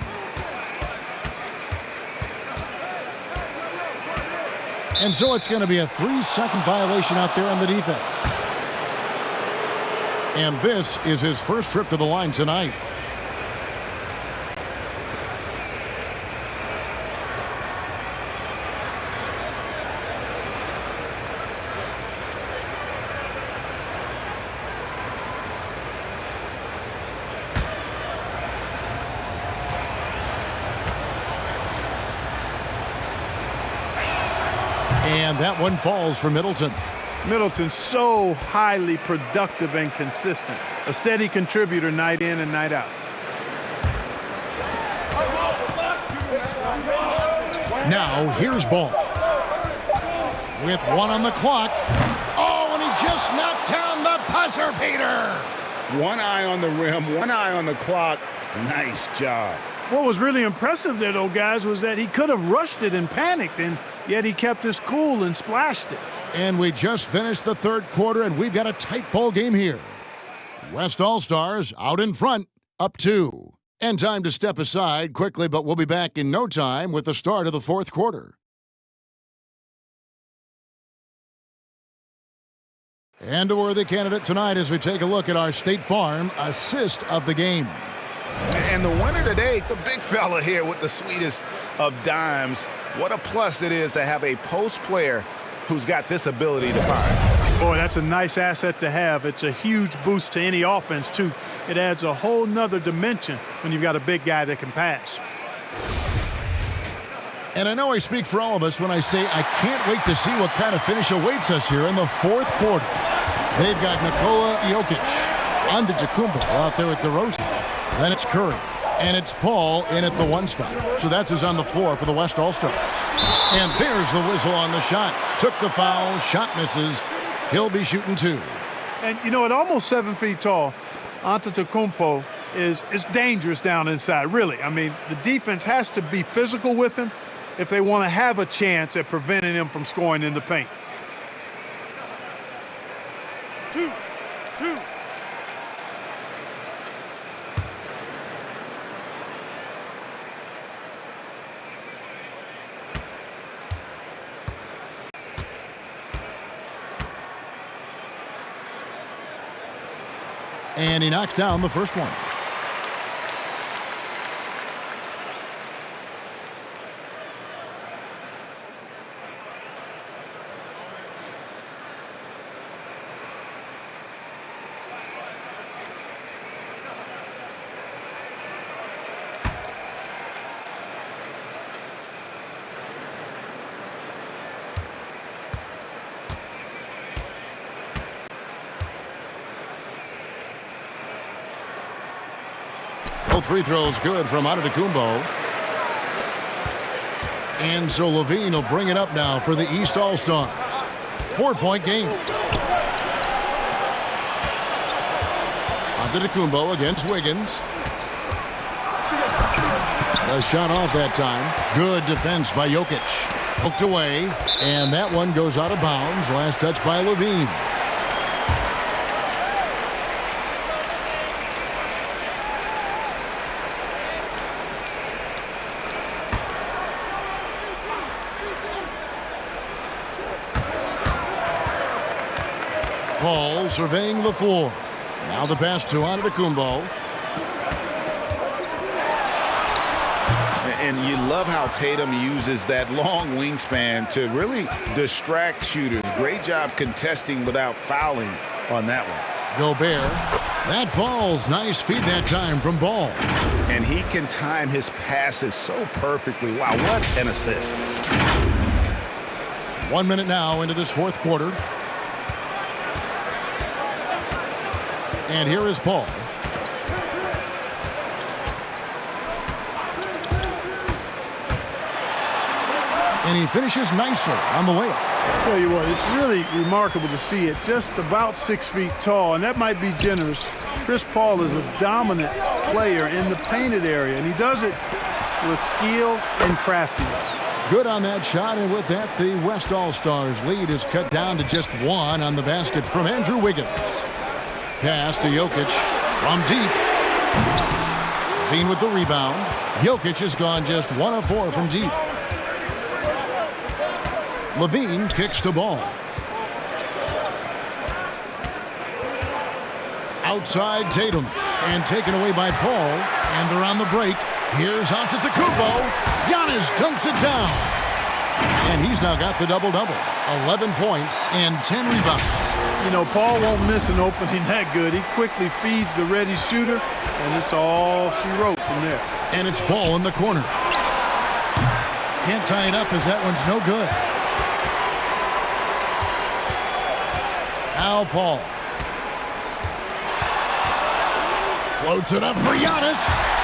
And so it's going to be a 3-second violation out there on the defense. And this is his first trip to the line tonight. And that one falls for Middleton. Middleton's so highly productive and consistent. A steady contributor night in and night out. Now, here's Ball. With 1 on the clock. Oh, and he just knocked down the buzzer beater. One eye on the rim, one eye on the clock. Nice job. What was really impressive there, though, guys, was that he could have rushed it and panicked, and yet he kept his cool and splashed it. And we just finished the third quarter, and we've got a tight ball game here. West All-Stars out in front, up 2. And time to step aside quickly, but we'll be back in no time with the start of the fourth quarter. And a worthy candidate tonight as we take a look at our State Farm assist of the game. And the winner today, the big fella here with the sweetest of dimes. What a plus it is to have a post player who's got this ability to fire. Boy, that's a nice asset to have. It's a huge boost to any offense, too. It adds a whole nother dimension when you've got a big guy that can pass. And I know I speak for all of us when I say I can't wait to see what kind of finish awaits us here in the fourth quarter. They've got Nikola Jokic, Antetokounmpo out there at DeRozan. Then it's Curry. And it's Paul in at the 1 spot. So that's who's on the floor for the West All-Stars. And there's the whistle on the shot. Took the foul, shot misses. He'll be shooting 2. And, you know, at almost 7 feet tall, Antetokounmpo is dangerous down inside, really. I mean, the defense has to be physical with him if they want to have a chance at preventing him from scoring in the paint. 2. And he knocks down the first one. Both free throws good from Antetokounmpo. And so Levine will bring it up now for the East All-Stars. 4-point game. Antetokounmpo against Wiggins. The shot off that time. Good defense by Jokic. Hooked away. And that one goes out of bounds. Last touch by Levine. Paul surveying the floor. Now the pass to Antetokounmpo. And you love how Tatum uses that long wingspan to really distract shooters. Great job contesting without fouling on that one. Gobert. That falls. Nice feed that time from Ball. And he can time his passes so perfectly. Wow, what an assist. 1 minute now into this fourth quarter. And here is Paul. And he finishes nicely on the layup. Tell you what, it's really remarkable to see it. Just about 6 feet tall, and that might be generous. Chris Paul is a dominant player in the painted area, and he does it with skill and craftiness. Good on that shot, and with that, the West All-Stars lead is cut down to just one on the basket from Andrew Wiggins. Pass to Jokic from deep. Levine with the rebound. Jokic has gone just 1 of 4 from deep. Levine kicks to Ball. Outside Tatum. And taken away by Paul. And they're on the break. Here's Antetokounmpo. Giannis dunks it down. And he's now got the double-double. 11 points and 10 rebounds. You know, Paul won't miss an opening that good. He quickly feeds the ready shooter, and it's all she wrote from there. And it's Ball in the corner. Can't tie it up as that one's no good. Now Paul. Floats it up for Giannis.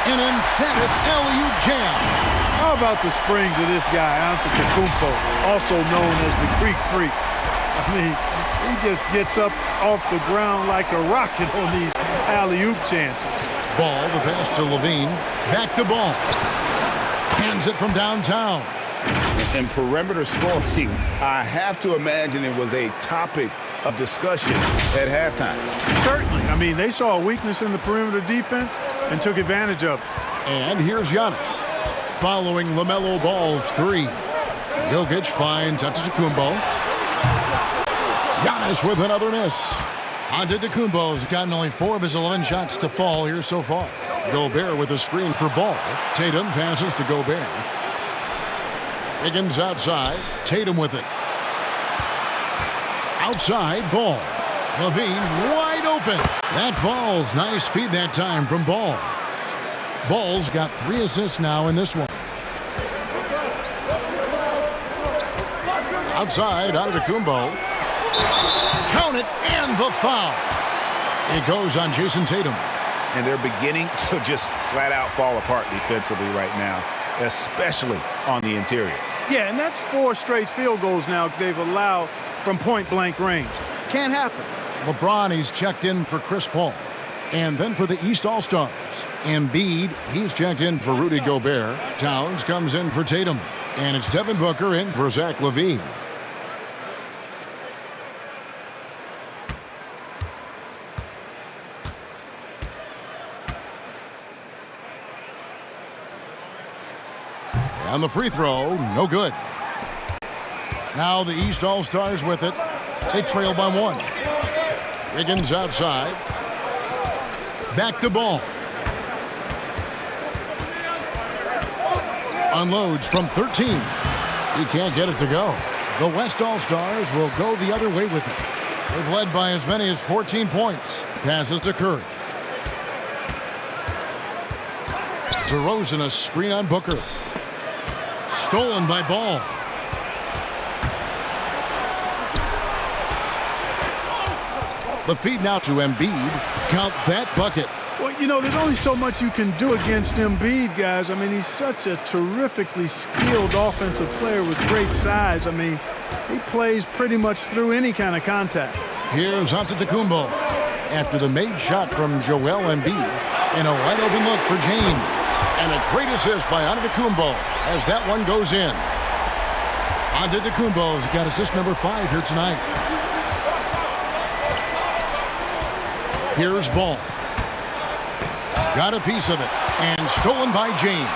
An emphatic alley-oop jam. How about the springs of this guy, Antetokounmpo, also known as the Greek Freak? I mean, he just gets up off the ground like a rocket on these alley-oop chances. Ball, the pass to Levine. Back to Ball. Hands it from downtown. And perimeter scoring, I have to imagine it was a topic of discussion at halftime. Certainly. I mean, they saw a weakness in the perimeter defense and took advantage of it. And here's Giannis. Following LaMelo Ball's 3. Jokic finds Antetokounmpo. Giannis with another miss. Antetokounmpo's gotten only 4 of his 11 shots to fall here so far. Gobert with a screen for Ball. Tatum passes to Gobert. Wiggins outside. Tatum with it. Outside, Ball. Levine wide open. That falls. Nice feed that time from Ball. Ball's got 3 assists now in this one. Outside, Antetokounmpo. Count it, and the foul. It goes on Jason Tatum. And they're beginning to just flat out fall apart defensively right now, especially on the interior. Yeah, and that's 4 straight field goals now they've allowed from point-blank range. Can't happen. LeBron, he's checked in for Chris Paul. And then for the East All-Stars, Embiid, he's checked in for Rudy Gobert. Towns comes in for Tatum. And it's Devin Booker in for Zach LaVine. And the free throw, no good. Now the East All-Stars with it. They trail by 1. Wiggins outside. Back to ball. Unloads from 13. He can't get it to go. The West All-Stars will go the other way with it. They've led by as many as 14 points. Passes to Curry. DeRozan, a screen on Booker. Stolen by Ball. The feed now to Embiid. Count that bucket. Well, you know, there's only so much you can do against Embiid, guys. I mean, he's such a terrifically skilled offensive player with great size. I mean, he plays pretty much through any kind of contact. Here's Antetokounmpo after the made shot from Joel Embiid. And a wide open look for James. And a great assist by Antetokounmpo as that one goes in. Antetokounmpo's got assist number 5 here tonight. Here's Ball. Got a piece of it. And stolen by James.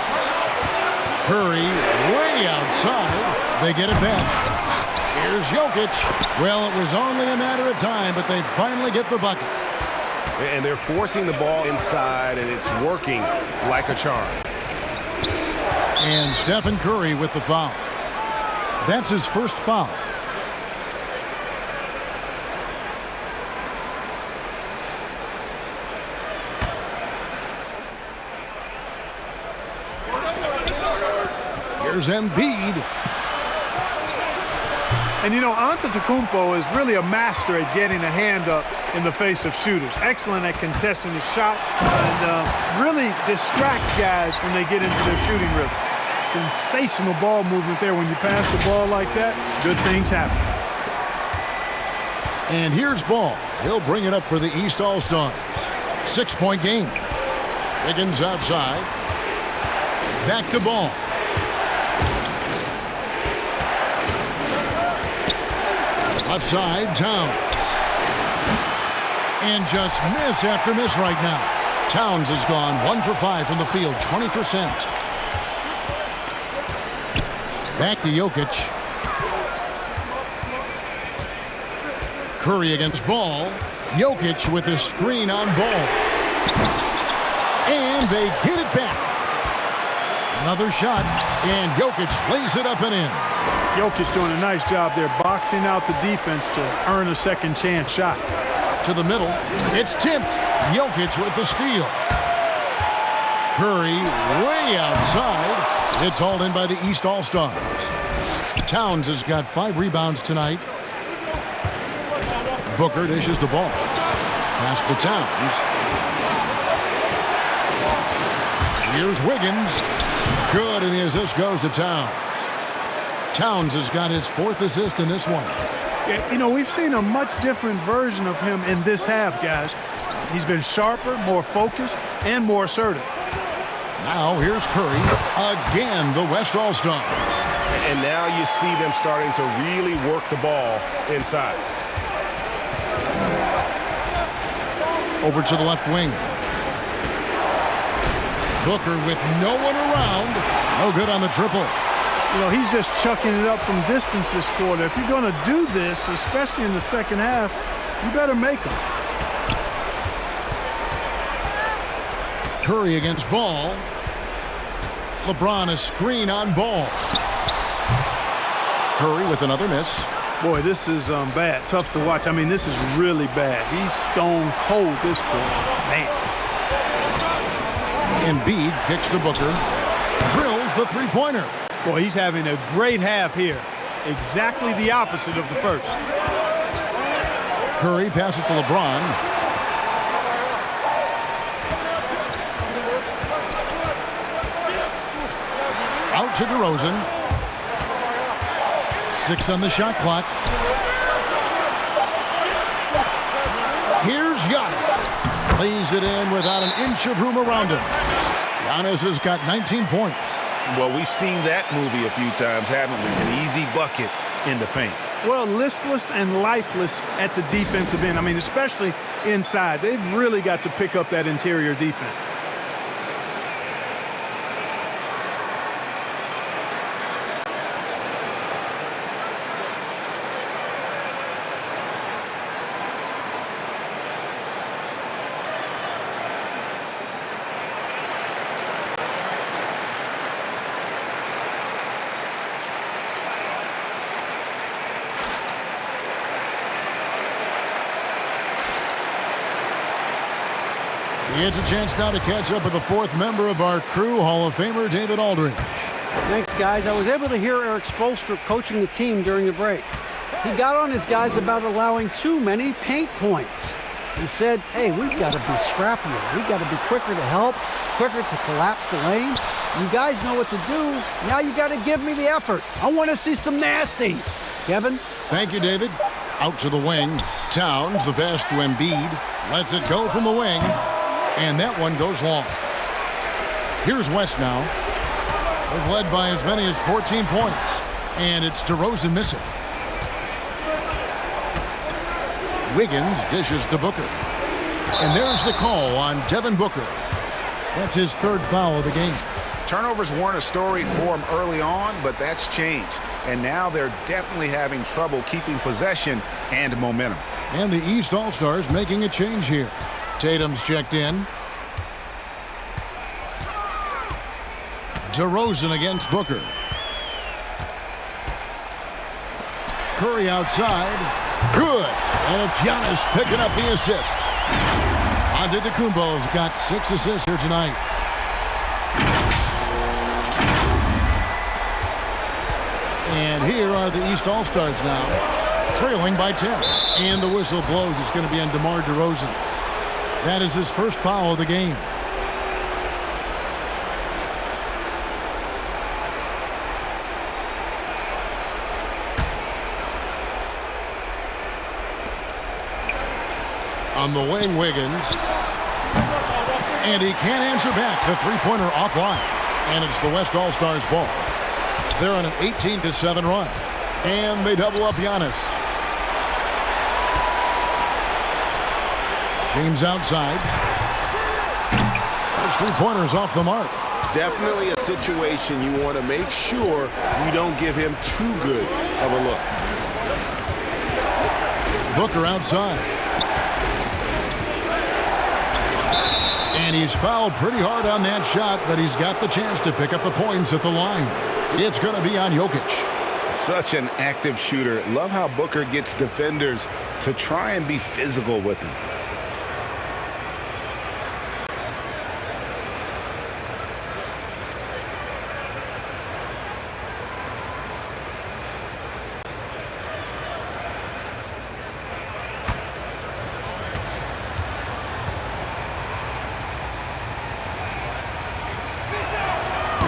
Curry way outside. They get it back. Here's Jokic. Well, it was only a matter of time, but they finally get the bucket. And they're forcing the ball inside, and it's working like a charm. And Stephen Curry with the foul. That's his first foul. Here's Embiid. And, you know, Antetokounmpo is really a master at getting a hand up in the face of shooters. Excellent at contesting his shots and really distracts guys when they get into their shooting rhythm. Sensational ball movement there. When you pass the ball like that, good things happen. And here's Ball. He'll bring it up for the East All-Stars. 6-point game. Wiggins outside. Back to Ball. Left side, Towns. And just miss after miss right now. Towns has gone 1 for 5 from the field, 20%. Back to Jokic. Curry against Ball. Jokic with a screen on Ball. And they get it back. Another shot, and Jokic lays it up and in. Jokic doing a nice job there, boxing out the defense to earn a second chance shot. To the middle, it's tipped. Jokic with the steal. Curry way outside. It's hauled in by the East All-Stars. Towns has got 5 rebounds tonight. Booker dishes the ball. Pass to Towns. Here's Wiggins. Good, and the assist goes to Towns. Towns has got his 4th assist in this one. Yeah, you know, we've seen a much different version of him in this half, guys. He's been sharper, more focused, and more assertive. Now here's Curry. Again, the West All-Stars. And now you see them starting to really work the ball inside. Over to the left wing. Booker with no one around. No good on the triple. You know, he's just chucking it up from distance this quarter. If you're going to do this, especially in the second half, you better make them. Curry against Ball. LeBron a screen on Ball. Curry with another miss. Boy, this is bad. Tough to watch. I mean, this is really bad. He's stone cold this quarter. Man. Embiid kicks to Booker. Drills the three-pointer. Boy, he's having a great half here. Exactly the opposite of the first. Curry passes to LeBron. Out to DeRozan. 6 on the shot clock. Here's Giannis. Lays it in without an inch of room around him. Giannis has got 19 points. Well, we've seen that movie a few times, haven't we? An easy bucket in the paint. Well, listless and lifeless at the defensive end. I mean, especially inside. They've really got to pick up that interior defense. It's a chance now to catch up with the fourth member of our crew, Hall of Famer David Aldridge. Thanks, guys. I was able to hear Eric Spoelstra coaching the team during the break. He got on his guys about allowing too many paint points. He said, hey, we've got to be scrappier. We've got to be quicker to help, quicker to collapse the lane. You guys know what to do. Now you got to give me the effort. I want to see some nasty. Kevin? Thank you, David. Out to the wing. Towns, the pass to Embiid. Lets it go from the wing. And that one goes long. Here's West now. They've led by as many as 14 points. And it's DeRozan missing. Wiggins dishes to Booker. And there's the call on Devin Booker. That's his third foul of the game. Turnovers weren't a story for him early on, but that's changed. And now they're definitely having trouble keeping possession and momentum. And the East All-Stars making a change here. Tatum's checked in. DeRozan against Booker. Curry outside. Good. And it's Giannis picking up the assist. Antetokounmpo's got 6 assists here tonight. And here are the East All-Stars now, trailing by 10. And the whistle blows. It's going to be on DeMar DeRozan. That is his first foul of the game. On the wing, Wiggins. And he can't answer back. The three-pointer offline. And it's the West All-Stars ball. They're on an 18-7 run. And they double up Giannis. James outside. Those three-pointers off the mark. Definitely a situation you want to make sure you don't give him too good of a look. Booker outside. And he's fouled pretty hard on that shot, but he's got the chance to pick up the points at the line. It's going to be on Jokic. Such an active shooter. Love how Booker gets defenders to try and be physical with him.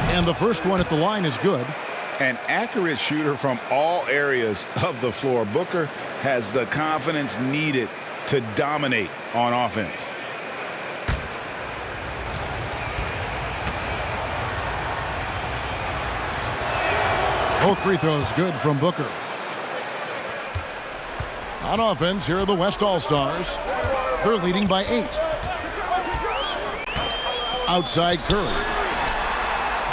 And the first one at the line is good. An accurate shooter from all areas of the floor. Booker has the confidence needed to dominate on offense. Both free throws good from Booker. On offense, here are the West All-Stars. They're leading by 8. Outside Curry.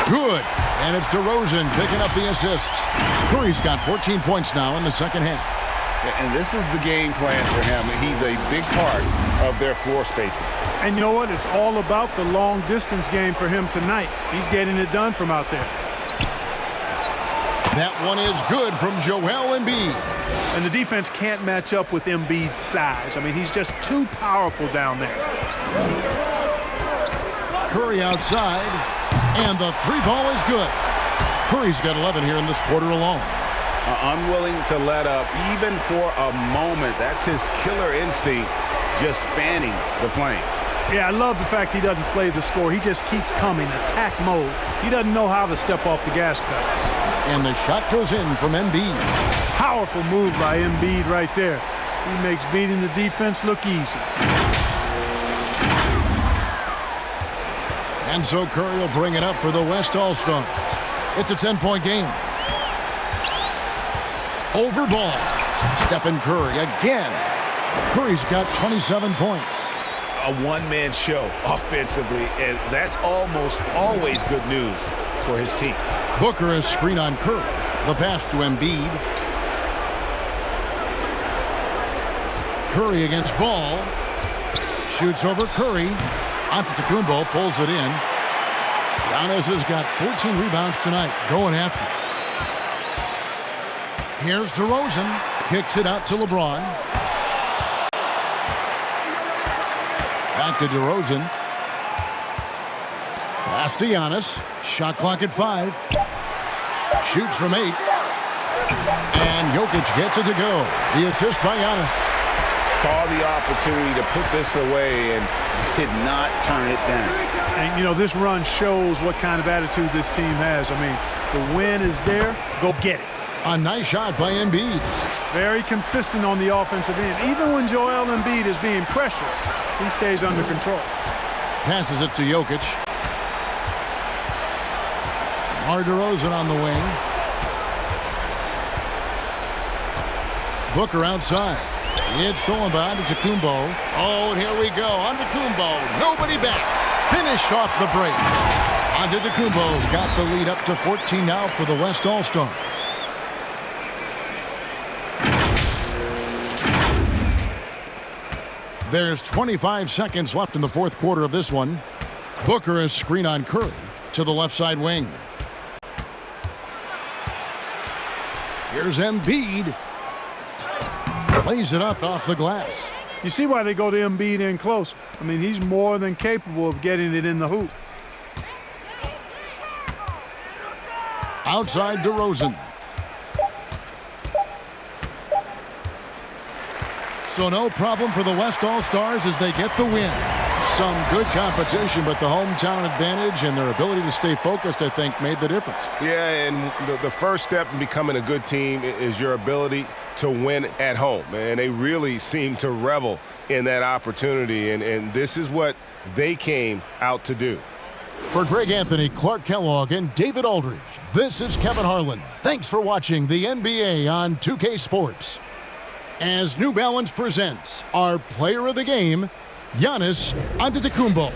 Good. And it's DeRozan picking up the assists. Curry's got 14 points now in the second half. And this is the game plan for him. He's a big part of their floor spacing. And you know what? It's all about the long-distance game for him tonight. He's getting it done from out there. That one is good from Joel Embiid. And the defense can't match up with Embiid's size. I mean, he's just too powerful down there. Curry outside. And the three ball is good. Curry's got 11 here in this quarter alone. Unwilling to let up even for a moment. That's his killer instinct, just fanning the flame. Yeah, I love the fact he doesn't play the score. He just keeps coming, attack mode. He doesn't know how to step off the gas pedal. And the shot goes in from Embiid. Powerful move by Embiid right there. He makes beating the defense look easy. And so Curry will bring it up for the West All-Stars. It's a 10-point game. Over ball. Stephen Curry again. Curry's got 27 points. A one-man show offensively, and that's almost always good news for his team. Booker is screen on Curry. The pass to Embiid. Curry against Ball. Shoots over Curry. Antetokounmpo pulls it in. Giannis has got 14 rebounds tonight, going after. Here's DeRozan. Kicks it out to LeBron. Back to DeRozan. Pass to Giannis. Shot clock at 5. Shoots from 8. And Jokic gets it to go. The assist by Giannis. Saw the opportunity to put this away and did not turn it down. And, you know, this run shows what kind of attitude this team has. I mean, the win is there. Go get it. A nice shot by Embiid. Very consistent on the offensive end. Even when Joel Embiid is being pressured, he stays under control. Passes it to Jokic. DeMar DeRozan on the wing. Booker outside. It's stolen by Antetokounmpo. Oh, and here we go. Antetokounmpo. Nobody back. Finished off the break. Antetokounmpo's got the lead up to 14 now for the West All-Stars. There's 25 seconds left in the fourth quarter of this one. Booker is screen on Curry to the left side wing. Here's Embiid. Plays it up off the glass. You see why they go to Embiid in close. I mean, he's more than capable of getting it in the hoop. Outside DeRozan. So no problem for the West All-Stars as they get the win. Some good competition, but the hometown advantage and their ability to stay focused, I think, made the difference. Yeah, and the first step in becoming a good team is your ability to win at home. And they really seem to revel in that opportunity, and this is what they came out to do. For Greg Anthony, Clark Kellogg, and David Aldridge, this is Kevin Harlan. Thanks for watching the NBA on 2K Sports. As New Balance presents our player of the game, Giannis Antetokounmpo.